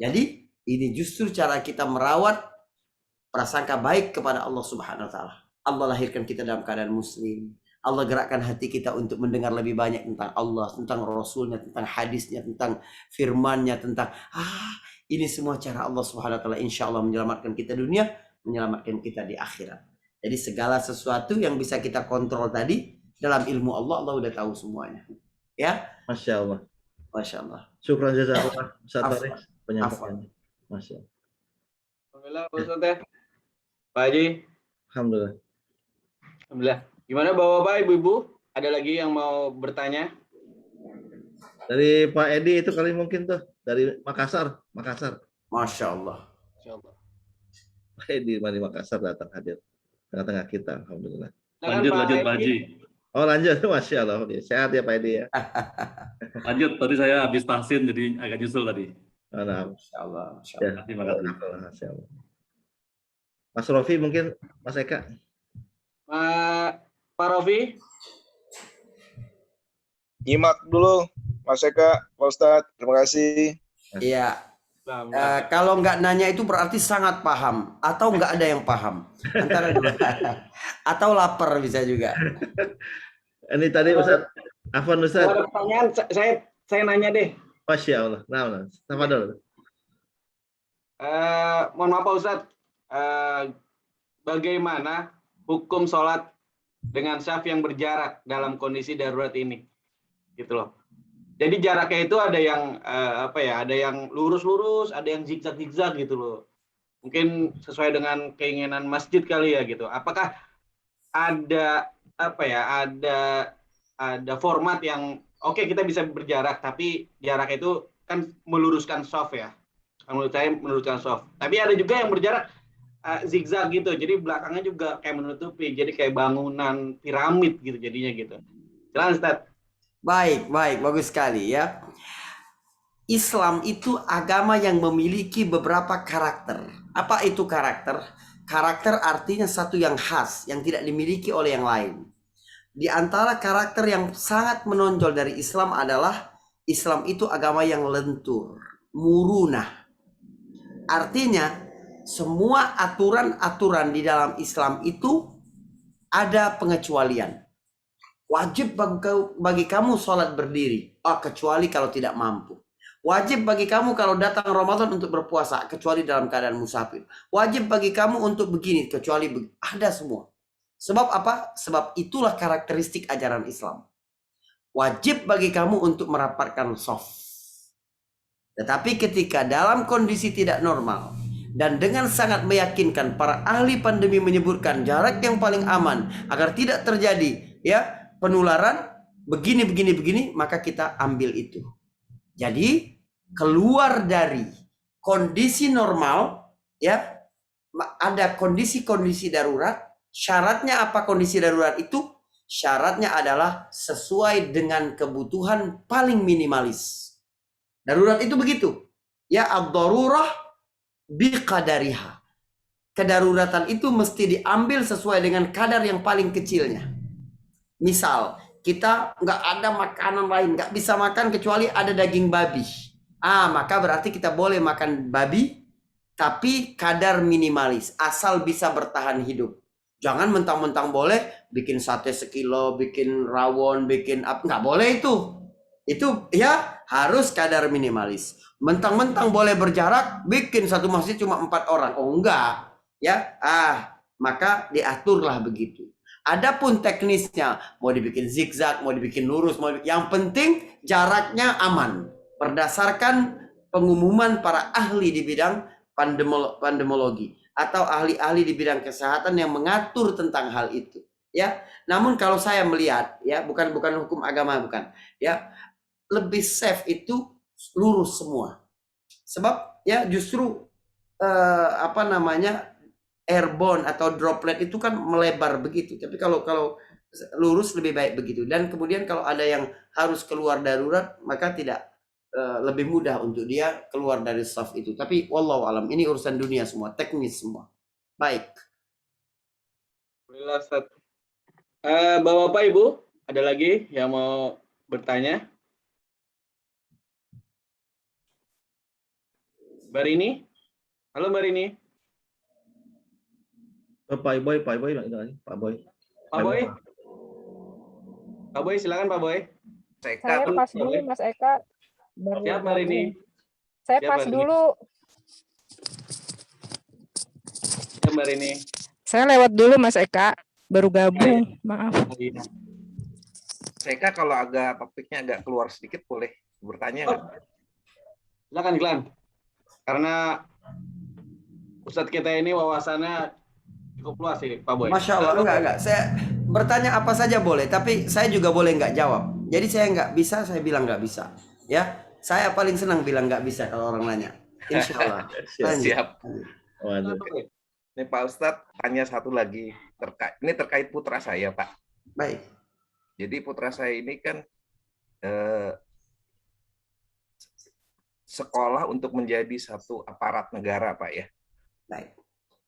Jadi ini justru cara kita merawat prasangka baik kepada Allah Subhanahu wa taala. Allah lahirkan kita dalam keadaan muslim. Allah gerakkan hati kita untuk mendengar lebih banyak tentang Allah, tentang Rasulnya, tentang hadisnya, tentang firmannya, tentang ini semua cara Allah Subhanahu wa taala insya Allah menyelamatkan kita dunia, menyelamatkan kita di akhirat. Jadi segala sesuatu yang bisa kita kontrol tadi dalam ilmu Allah, Allah udah tahu semuanya. Ya, Masya Allah. Masya Allah. Syukran jazakallah Ustaz Farid penyampaiannya. Masya Allah. Alhamdulillah, Pak Ustadz ya. Pak Haji. Alhamdulillah. Alhamdulillah. Gimana Bapak-bapak, Ibu-ibu? Ada lagi yang mau bertanya? Dari Pak Edi itu kali mungkin tuh dari Makassar. Masya Allah. Insyaallah. Pak Edi dari Makassar datang hadir tengah-tengah kita. Alhamdulillah. Silakan, Lanjut Pak Haji. Oh lanjut, Masya Allah. Sehat ya Pak Edi ya. Lanjut, tadi saya habis tahsin jadi agak nyusul tadi. Nah, Masya Allah. Masya ya. Allah. Terima kasih. Masya Allah. Mas Rofi mungkin, Mas Eka. Pak Rofi. Nyimak dulu Mas Eka, Pak Ustadz, terima kasih. Iya. Kalau nggak nanya itu berarti sangat paham atau nggak ada yang paham antara dua. Atau lapar bisa juga. Ini tadi Ustaz Afwan Ustaz. Kalau ada pertanyaan, saya nanya deh. Masya Allah. Nah, apa dulu? Mohon maaf Pak Ustadz, bagaimana hukum sholat dengan syaf yang berjarak dalam kondisi darurat ini, gitu loh. Jadi jaraknya itu ada yang ada yang lurus-lurus, ada yang zigzag-zigzag gitu loh. Mungkin sesuai dengan keinginan masjid kali ya gitu. Apakah ada ada format yang oke, kita bisa berjarak, tapi jarak itu kan meluruskan shaf ya. Menurut saya meluruskan shaf. Tapi ada juga yang berjarak zigzag gitu. Jadi belakangnya juga kayak menutupi. Jadi kayak bangunan piramid gitu jadinya gitu. Silakan Ustaz. Baik, bagus sekali ya. Islam itu agama yang memiliki beberapa karakter. Apa itu karakter? Karakter artinya satu yang khas, yang tidak dimiliki oleh yang lain. Di antara karakter yang sangat menonjol dari Islam adalah Islam itu agama yang lentur, murunah. Artinya semua aturan-aturan di dalam Islam itu ada pengecualian. Wajib bagi kamu sholat berdiri, kecuali kalau tidak mampu. Wajib bagi kamu kalau datang Ramadan untuk berpuasa, kecuali dalam keadaan musafir. Wajib bagi kamu untuk begini, kecuali ada semua. Sebab apa? Sebab itulah karakteristik ajaran Islam. Wajib bagi kamu untuk merapatkan shaf. Tetapi ketika dalam kondisi tidak normal, dan dengan sangat meyakinkan para ahli pandemi menyebutkan jarak yang paling aman agar tidak terjadi ya penularan begini, maka kita ambil itu. Jadi keluar dari kondisi normal, ya ada kondisi-kondisi darurat. Syaratnya apa kondisi darurat itu? Syaratnya adalah sesuai dengan kebutuhan paling minimalis. Darurat itu begitu. Ya, ad-darurah biqadariha. Kedaruratan itu mesti diambil sesuai dengan kadar yang paling kecilnya. Misal, kita nggak ada makanan lain, nggak bisa makan kecuali ada daging babi. Maka berarti kita boleh makan babi, tapi kadar minimalis, asal bisa bertahan hidup. Jangan mentang-mentang boleh bikin sate sekilo, bikin rawon, bikin apa, nggak boleh itu. Itu ya harus kadar minimalis. Mentang-mentang boleh berjarak, bikin satu masjid cuma 4 orang. Oh enggak, ya. Maka diaturlah begitu. Adapun teknisnya, mau dibikin zigzag, mau dibikin lurus, yang penting jaraknya aman. Berdasarkan pengumuman para ahli di bidang pandemologi atau ahli-ahli di bidang kesehatan yang mengatur tentang hal itu. Ya, namun kalau saya melihat, ya bukan hukum agama, bukan. Ya, lebih safe itu lurus semua. Sebab ya justru airborne atau droplet itu kan melebar begitu. Tapi kalau lurus lebih baik begitu. Dan kemudian kalau ada yang harus keluar darurat, maka tidak lebih mudah untuk dia keluar dari saf itu. Tapi wallahu alam, ini urusan dunia semua, teknis semua. Baik. Alhamdulillah, Ustaz. Bapak Ibu, ada lagi yang mau bertanya? Mbak Rini? Halo Mbak Rini. Pak Boy, Pak Boy. Pak Boy, silakan Pak Boy. Saya pas dulu Mas Eka. Siap Mbak Rini. Saya Siap, pas Mbak Rini. dulu. Siap Mbak Rini. Saya lewat dulu Mas Eka. Baru gabung. Maaf. Saya kalau agak topiknya agak keluar sedikit boleh bertanya nggak? Silakan Glenn. Karena Ustadz kita ini wawasannya cukup luas sih Pak Boy. Masya Allah, enggak. Saya bertanya apa saja boleh, tapi saya juga boleh nggak jawab. Jadi saya nggak bisa, saya bilang nggak bisa. Ya, saya paling senang bilang nggak bisa kalau orang nanya. Insya Allah. Siap. Waduh. Ini Pak Ustadz tanya satu lagi terkait putra saya Pak. Baik. Jadi putra saya ini kan sekolah untuk menjadi satu aparat negara Pak ya. Baik.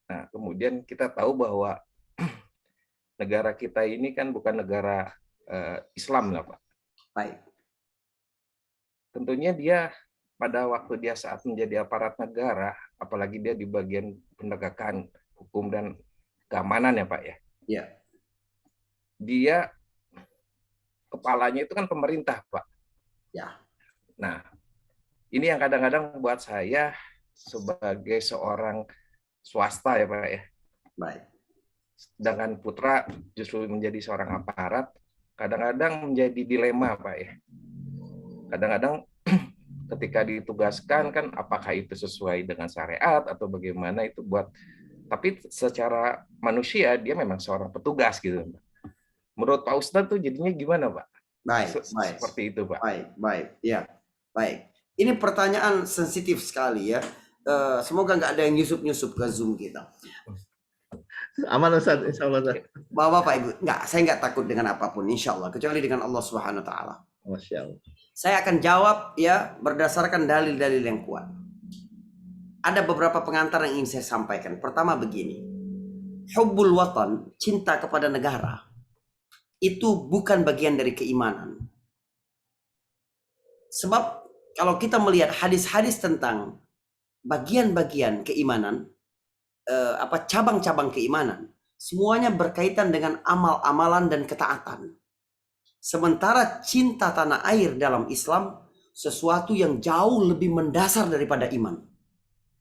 Nah kemudian kita tahu bahwa negara kita ini kan bukan negara Islam lah Pak. Baik. Tentunya dia pada waktu dia saat menjadi aparat negara, apalagi dia di bagian penegakan hukum dan keamanan ya Pak ya. Iya. Dia kepalanya itu kan pemerintah Pak. Ya. Nah, ini yang kadang-kadang buat saya sebagai seorang swasta ya Pak ya. Baik. Sedangkan putra justru menjadi seorang aparat, kadang-kadang menjadi dilema Pak ya. Kadang-kadang ketika ditugaskan kan apakah itu sesuai dengan syariat atau bagaimana itu buat, tapi secara manusia dia memang seorang petugas gitu. Menurut Pak Ustadz tuh jadinya gimana Pak? Baik. Seperti itu Pak. Baik. Ya, baik. Ini pertanyaan sensitif sekali ya. Semoga nggak ada yang nyusup ke Zoom kita. Aman Ustaz, insya Allah. Bapak Ibu, saya nggak takut dengan apapun, insya Allah, kecuali dengan Allah Subhanahu Wa Taala. Masya Allah. Saya akan jawab ya berdasarkan dalil-dalil yang kuat. Ada beberapa pengantar yang ingin saya sampaikan. Pertama begini, hubbul watan, cinta kepada negara, itu bukan bagian dari keimanan. Sebab kalau kita melihat hadis-hadis tentang bagian-bagian keimanan, cabang-cabang keimanan, semuanya berkaitan dengan amal-amalan dan ketaatan. Sementara cinta tanah air dalam Islam sesuatu yang jauh lebih mendasar daripada iman.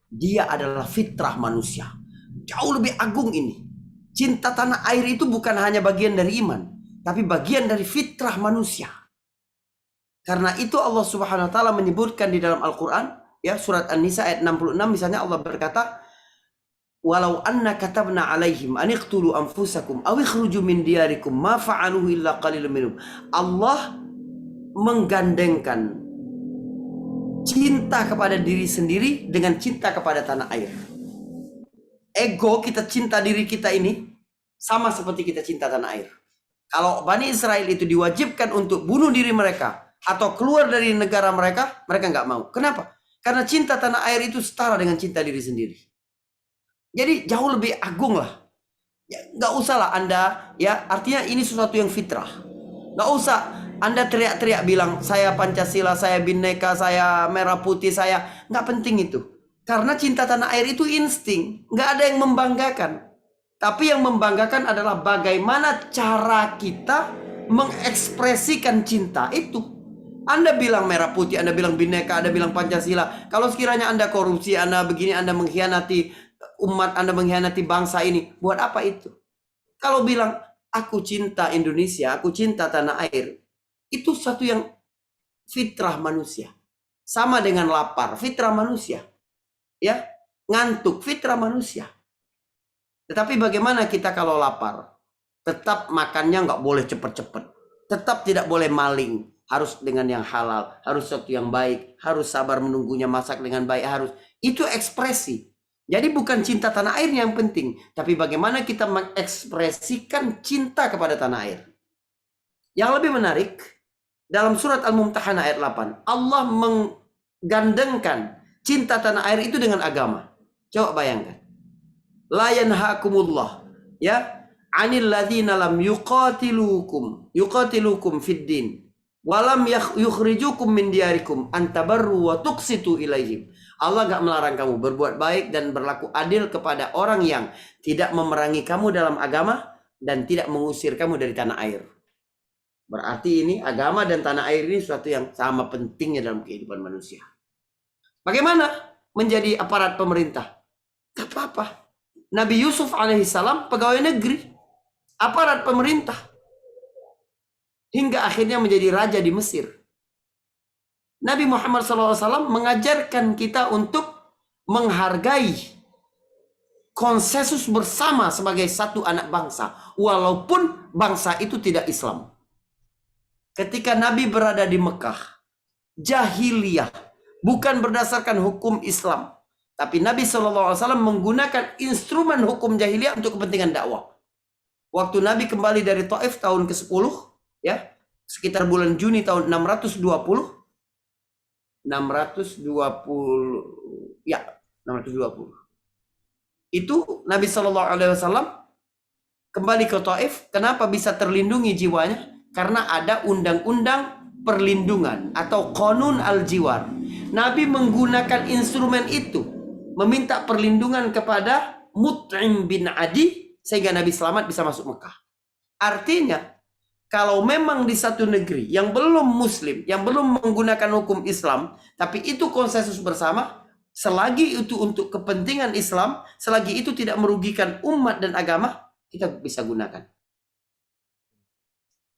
Dia adalah fitrah manusia. Jauh lebih agung ini. Cinta tanah air itu bukan hanya bagian dari iman, tapi bagian dari fitrah manusia. Karena itu Allah Subhanahu wa taala menyebutkan di dalam Al-Qur'an, ya, surat An-Nisa ayat 66 misalnya Allah berkata, walau anna katabna alaihim an iqtulu anfusakum aw ikhruju min diyarikum ma fa'aluhu illa qalilun minhum. Allah menggandengkan cinta kepada diri sendiri dengan cinta kepada tanah air. Ego kita cinta diri kita ini sama seperti kita cinta tanah air. Kalau Bani Israel itu diwajibkan untuk bunuh diri mereka atau keluar dari negara mereka, mereka nggak mau. Kenapa? Karena cinta tanah air itu setara dengan cinta diri sendiri. Jadi jauh lebih agung lah. Ya, nggak usah lah Anda, ya artinya ini sesuatu yang fitrah. Nggak usah Anda teriak-teriak bilang saya Pancasila, saya Bhinneka, saya merah putih, saya nggak penting itu. Karena cinta tanah air itu insting, nggak ada yang membanggakan. Tapi yang membanggakan adalah bagaimana cara kita mengekspresikan cinta itu. Anda bilang merah putih, Anda bilang Bhinneka, Anda bilang Pancasila. Kalau sekiranya Anda korupsi, Anda begini, Anda mengkhianati umat, Anda mengkhianati bangsa ini, buat apa itu? Kalau bilang aku cinta Indonesia, aku cinta tanah air, itu satu yang fitrah manusia. Sama dengan lapar, fitrah manusia. Ya, ngantuk, fitrah manusia. Tetapi bagaimana kita kalau lapar? Tetap makannya nggak boleh cepet-cepet. Tetap tidak boleh maling. Harus dengan yang halal. Harus sesuatu yang baik. Harus sabar menunggunya, masak dengan baik. Harus. Itu ekspresi. Jadi bukan cinta tanah air yang penting. Tapi bagaimana kita mengekspresikan cinta kepada tanah air. Yang lebih menarik, dalam surat Al-Mumtahanah ayat 8. Allah menggandengkan cinta tanah air itu dengan agama. Coba bayangkan. La yanhaakumullah ya anil ladzina lam yuqatilukum fid din wa lam yukhrijukum min diyarikum an tabarru wa tuqsitu ilaihim. Allah enggak melarang kamu berbuat baik dan berlaku adil kepada orang yang tidak memerangi kamu dalam agama dan tidak mengusir kamu dari tanah air. Berarti ini agama dan tanah air ini sesuatu yang sama pentingnya dalam kehidupan manusia. Bagaimana menjadi aparat pemerintah? Gak apa-apa. Nabi Yusuf alaihissalam pegawai negeri, aparat pemerintah, hingga akhirnya menjadi raja di Mesir. Nabi Muhammad SAW mengajarkan kita untuk menghargai konsensus bersama sebagai satu anak bangsa, walaupun bangsa itu tidak Islam. Ketika Nabi berada di Mekah, jahiliyah, bukan berdasarkan hukum Islam. Tapi Nabi SAW menggunakan instrumen hukum jahiliyah untuk kepentingan dakwah. Waktu Nabi kembali dari Taif tahun ke-10, ya, sekitar bulan Juni tahun 620, itu Nabi SAW kembali ke Taif. Kenapa bisa terlindungi jiwanya? Karena ada undang-undang perlindungan atau Qanun al-Jiwar. Nabi menggunakan instrumen itu, meminta perlindungan kepada Mut'im bin Adi sehingga Nabi selamat bisa masuk Mekah. Artinya, kalau memang di satu negeri yang belum muslim, yang belum menggunakan hukum Islam, tapi itu konsensus bersama, selagi itu untuk kepentingan Islam, selagi itu tidak merugikan umat dan agama, kita bisa gunakan.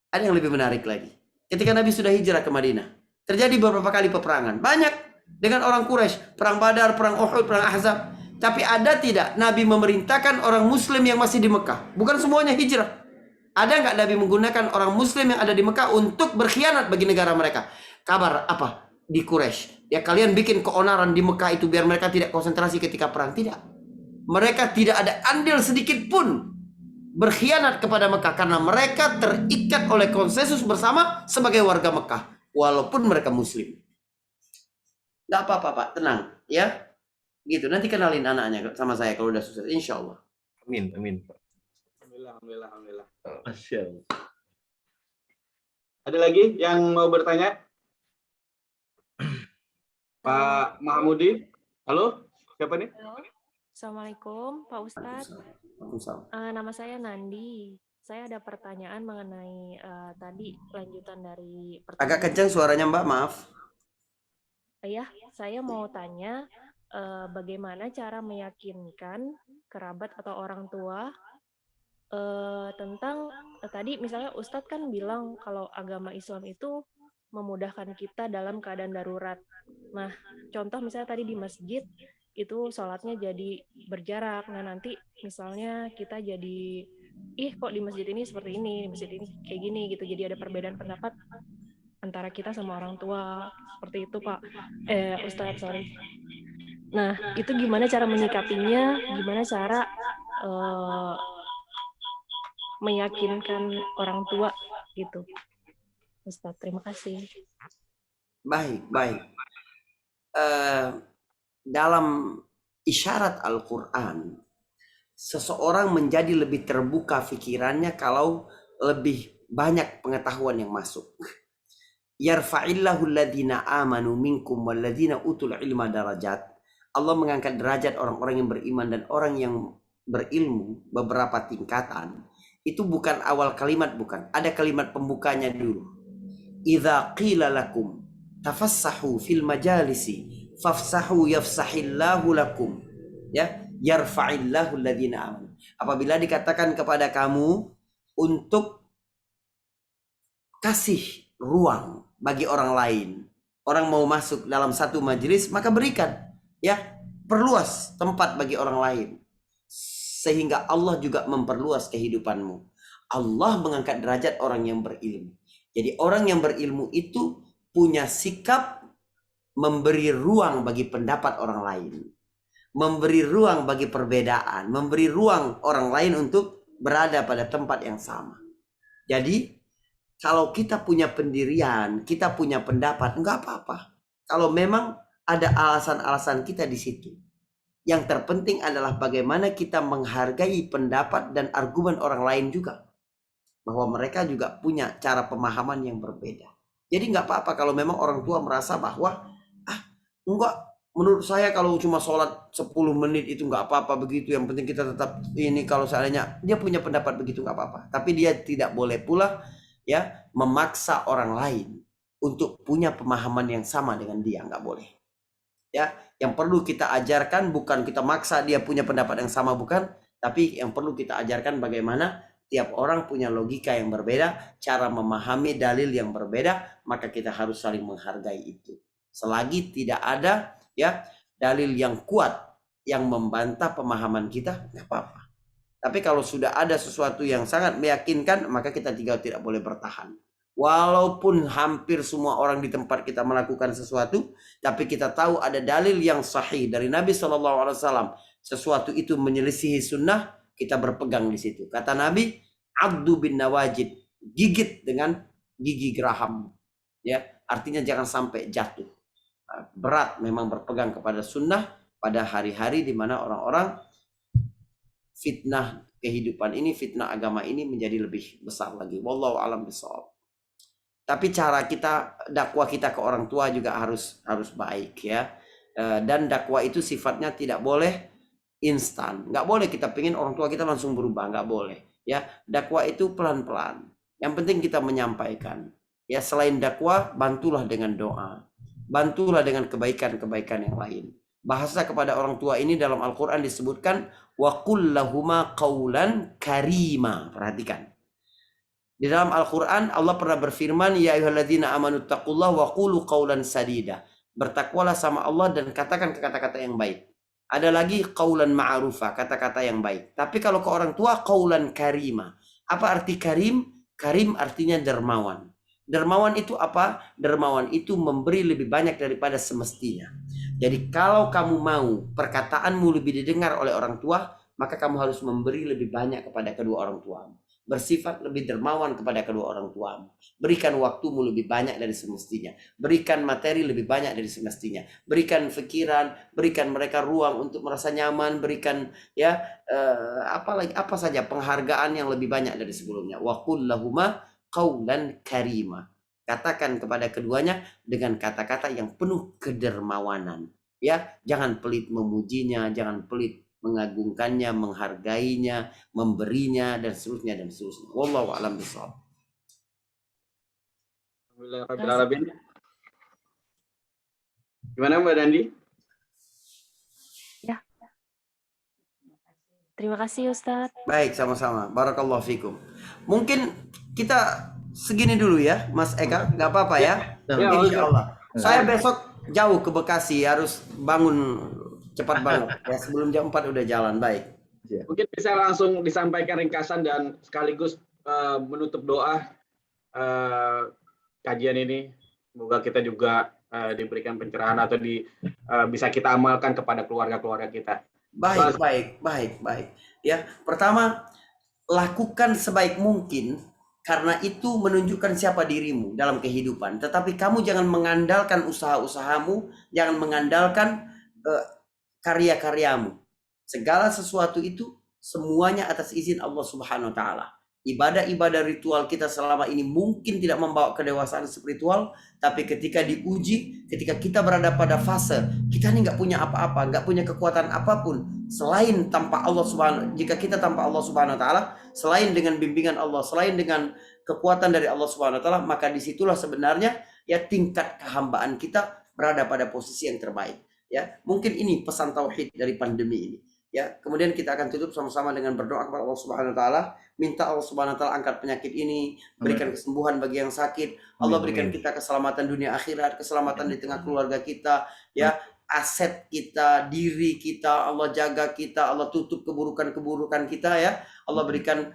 Ada yang lebih menarik lagi. Ketika Nabi sudah hijrah ke Madinah, terjadi beberapa kali peperangan. Banyak dengan orang Quraisy, perang Badar, perang Uhud, perang Ahzab. Tapi ada tidak Nabi memerintahkan orang muslim yang masih di Mekah? Bukan semuanya hijrah. Ada nggak Nabi menggunakan orang muslim yang ada di Mekah untuk berkhianat bagi negara mereka? Kabar apa? Di Quraisy. Ya kalian bikin keonaran di Mekah itu biar mereka tidak konsentrasi ketika perang. Tidak. Mereka tidak ada andil sedikit pun berkhianat kepada Mekah. Karena mereka terikat oleh konsensus bersama sebagai warga Mekah. Walaupun mereka muslim. Gak apa-apa Pak, tenang ya. Gitu, nanti kenalin anaknya sama saya kalau udah susah, insya Allah. Amin, amin. Alhamdulillah. Masya Allah. Ada lagi yang mau bertanya? Pak Mahmudi? Halo, siapa nih? Halo. Assalamualaikum Pak Ustadz. Nama saya Nandi. Saya ada pertanyaan mengenai tadi lanjutan dari pertanyaan. Agak kencang suaranya Mbak, maaf. Ya, saya mau tanya bagaimana cara meyakinkan kerabat atau orang tua tentang tadi misalnya Ustadz kan bilang kalau agama Islam itu memudahkan kita dalam keadaan darurat. Nah, contoh misalnya tadi di masjid itu sholatnya jadi berjarak. Nah nanti misalnya kita jadi kok di masjid ini seperti ini, di masjid ini kayak gini gitu. Jadi ada perbedaan pendapat antara kita sama orang tua seperti itu Pak. Ustadz, sorry. Nah itu gimana cara menyikapinya? Gimana cara meyakinkan orang tua gitu, Ustadz? Terima kasih. Baik. Dalam isyarat Al-Quran, seseorang menjadi lebih terbuka pikirannya kalau lebih banyak pengetahuan yang masuk. Yarfa'illahu alladhina amanu minkum walladhina utul ilma darajat. Allah mengangkat derajat orang-orang yang beriman dan orang yang berilmu beberapa tingkatan. Itu bukan awal kalimat, bukan. Ada kalimat pembukanya dulu. Idza qila lakum tafassahu fil majalisi fafsahu yafsahillahu lakum. Ya, yarfa'illahu alladhina amanu. Apabila dikatakan kepada kamu untuk kasih ruang bagi orang lain, orang mau masuk dalam satu majelis, maka berikan, ya, perluas tempat bagi orang lain, sehingga Allah juga memperluas kehidupanmu. Allah mengangkat derajat orang yang berilmu. Jadi orang yang berilmu itu punya sikap memberi ruang bagi pendapat orang lain, memberi ruang bagi perbedaan, memberi ruang orang lain untuk berada pada tempat yang sama. Jadi kalau kita punya pendirian, kita punya pendapat, enggak apa-apa. Kalau memang ada alasan-alasan kita di situ. Yang terpenting adalah bagaimana kita menghargai pendapat dan argumen orang lain juga. Bahwa mereka juga punya cara pemahaman yang berbeda. Jadi enggak apa-apa kalau memang orang tua merasa bahwa enggak, menurut saya kalau cuma sholat 10 menit itu enggak apa-apa begitu. Yang penting kita tetap ini, kalau seandainya dia punya pendapat begitu enggak apa-apa. Tapi dia tidak boleh pula ya memaksa orang lain untuk punya pemahaman yang sama dengan dia, nggak boleh. Ya, yang perlu kita ajarkan bukan kita maksa dia punya pendapat yang sama, bukan, tapi yang perlu kita ajarkan bagaimana tiap orang punya logika yang berbeda, cara memahami dalil yang berbeda, maka kita harus saling menghargai itu. Selagi tidak ada ya dalil yang kuat yang membantah pemahaman kita, nggak apa-apa. Tapi kalau sudah ada sesuatu yang sangat meyakinkan, maka kita tidak boleh bertahan. Walaupun hampir semua orang di tempat kita melakukan sesuatu, tapi kita tahu ada dalil yang sahih dari Nabi SAW. Sesuatu itu menyelisihi sunnah, kita berpegang di situ. Kata Nabi, "Abdu bin nawajid", gigit dengan gigi geraham. Ya, artinya jangan sampai jatuh. Berat memang berpegang kepada sunnah pada hari-hari di mana orang-orang fitnah kehidupan ini, fitnah agama ini menjadi lebih besar lagi. Wallahu a'lam bishawab. Tapi cara kita, dakwah kita ke orang tua juga harus baik ya. Dan dakwah itu sifatnya tidak boleh instan. Nggak boleh kita pengen orang tua kita langsung berubah, nggak boleh. Ya, dakwah itu pelan-pelan. Yang penting kita menyampaikan. Ya, selain dakwah, bantulah dengan doa. Bantulah dengan kebaikan-kebaikan yang lain. Bahasa kepada orang tua ini dalam Al-Quran disebutkan wa qul lahuma qawlan karima. Perhatikan. Di dalam Al-Quran Allah pernah berfirman, ya ayyuhalladzina amanu taqullaha wa qulu qawlan sadida. Bertakwalah sama Allah dan katakan kata-kata yang baik. Ada lagi qawlan ma'rufa, kata-kata yang baik. Tapi kalau ke orang tua qawlan karima. Apa arti karim? Karim artinya dermawan. Dermawan itu apa? Dermawan itu memberi lebih banyak daripada semestinya. Jadi kalau kamu mau perkataanmu lebih didengar oleh orang tua, maka kamu harus memberi lebih banyak kepada kedua orang tuamu. Bersifat lebih dermawan kepada kedua orang tuamu. Berikan waktumu lebih banyak dari semestinya. Berikan materi lebih banyak dari semestinya. Berikan pikiran, berikan mereka ruang untuk merasa nyaman, berikan ya apa saja penghargaan yang lebih banyak dari sebelumnya. Wa qul lahuma qawlan karima. Katakan kepada keduanya dengan kata-kata yang penuh kedermawanan. Ya, jangan pelit memujinya, jangan pelit mengagungkannya, menghargainya, memberinya dan seterusnya dan seterusnya. Wallahu a'lam bishawab. Alhamdulillah. Gimana Mbak Dandi? Ya. Terima kasih Ustadz. Baik, sama-sama. Barakallahu fikum. Mungkin kita segini dulu ya, Mas Eka, nggak apa-apa ya? Insya Allah. Saya besok jauh ke Bekasi, harus bangun Cepat banget. Ya, sebelum jam 4 udah jalan. Baik. Mungkin bisa langsung disampaikan ringkasan dan sekaligus menutup doa kajian ini. Semoga kita juga diberikan pencerahan atau bisa kita amalkan kepada keluarga-keluarga kita. Baik. Ya, pertama, lakukan sebaik mungkin karena itu menunjukkan siapa dirimu dalam kehidupan. Tetapi kamu jangan mengandalkan usaha-usahamu, jangan mengandalkan karya-karyamu. Segala sesuatu itu semuanya atas izin Allah Subhanahu wa taala. Ibadah-ibadah ritual kita selama ini mungkin tidak membawa kedewasaan spiritual, tapi ketika diuji, ketika kita berada pada fase kita ini nggak punya apa-apa, nggak punya kekuatan apapun selain tanpa Allah Subhanahu. Jika kita tanpa Allah Subhanahu wa taala, selain dengan bimbingan Allah, selain dengan kekuatan dari Allah Subhanahu wa taala, maka disitulah sebenarnya ya tingkat kehambaan kita berada pada posisi yang terbaik. Ya, mungkin ini pesan tauhid dari pandemi ini. Ya, kemudian kita akan tutup sama-sama dengan berdoa kepada Allah Subhanahu wa taala, minta Allah Subhanahu wa taala angkat penyakit ini, berikan kesembuhan bagi yang sakit. Allah berikan kita keselamatan dunia akhirat, keselamatan di tengah keluarga kita, ya, aset kita, diri kita, Allah jaga kita, Allah tutup keburukan-keburukan kita, ya. Allah berikan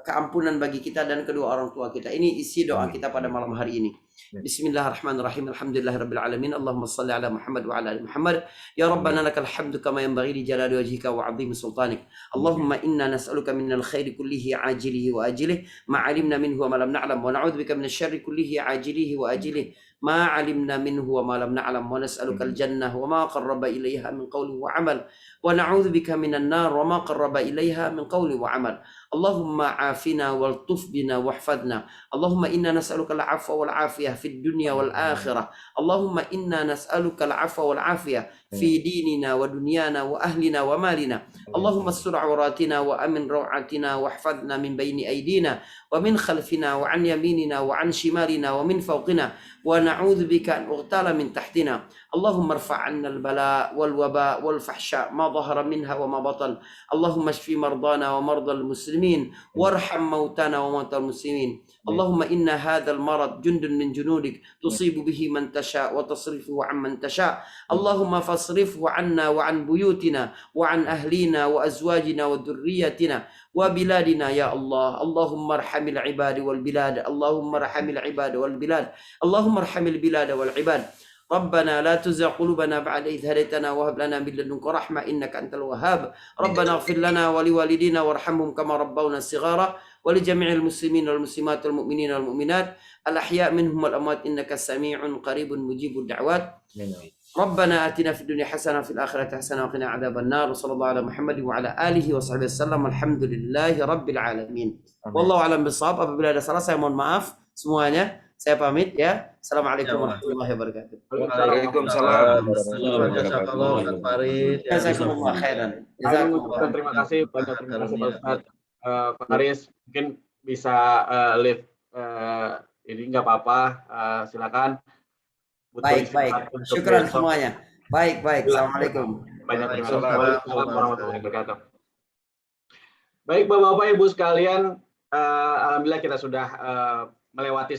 keampunan bagi kita dan kedua orang tua kita. Ini isi doa kita pada malam hari ini. Bismillahirrahmanirrahim. Alhamdulillahirabbil alamin. Allahumma shalli ala Muhammad wa ala ali Muhammad. Ya Rabbana lakal hamdu kama yanbaghi li jalali wajhika wa 'azimi sultanik. Allahumma inna nas'aluka minal khairi kullihi ajilihi wa ajilihi ma 'alimna minhu wa ma lam na'lam wa na'udzubika minasy syarri kullihi ajilihi wa ajilihi ما علمنا منه وما لم نعلم ونسألك الجنة وما قرب إليها من قول وعمل ونعوذ بك من النار وما قرب إليها من قول وعمل اللهم عافنا والطف بنا واحفظنا اللهم إنا نسألك العفو والعافية في الدنيا والآخرة اللهم إنا نسألك العفو والعافية في ديننا ودنيانا وأهلنا ومالنا اللهم استر عوراتنا وأمن روعاتنا واحفظنا من بين أيدينا ومن خلفنا وعن يميننا وعن شمالنا ومن فوقنا ونعوذ بك أن أغتال من تحتنا اللهم ارفع عنا البلاء والوباء والفحشاء ما ظهر منها وما بطن اللهم اشف مرضانا ومرضى المسلمين وارحم موتانا وموتى المسلمين اللهم إن هذا المرض جند من جنودك تصيب به من تشاء وتصرفه عن من تشاء اللهم فاصرفه عنا وعن بيوتنا وعن أهلينا وأزواجنا وذريتنا وبلادنا يا الله اللهم ارحم العباد والبلاد اللهم ارحم العباد والبلاد اللهم ارحم البلاد والعباد ربنا لا تزغ قلوبنا بعد إذ هديتنا وهب لنا من لدنك رحمة إنك أنت الوهاب ربنا اغفر لنا ولوالدينا وارحمهم كما ربونا صغارا ولجميع المسلمين والمسلمات والمؤمنين والمؤمنات الأحياء منهم والأموات إنك سميع قريب مجيب الدعوات ربنا آتنا في الدنيا حسنة وفي الآخرة حسنة وقنا عذاب النار وصلى الله على محمد وعلى آله وصحبه وسلم الحمد لله رب العالمين والله أعلم بالصواب. Apabila ada salah saya mohon maaf semuanya. Saya pamit ya. Assalamualaikum warahmatullahi wabarakatuh. Waalaikumsalam. Jazakumullah khairan. Terima kasih banyak, terima kasih Pak Ustadz. Faris mungkin bisa live ini nggak apa-apa, silakan. Baik. Syukran semuanya. Baik. Assalamualaikum. Banyak terima kasih. Waalaikumsalam warahmatullahi wabarakatuh. Baik Bapak-Bapak Ibu sekalian, alhamdulillah kita sudah melewati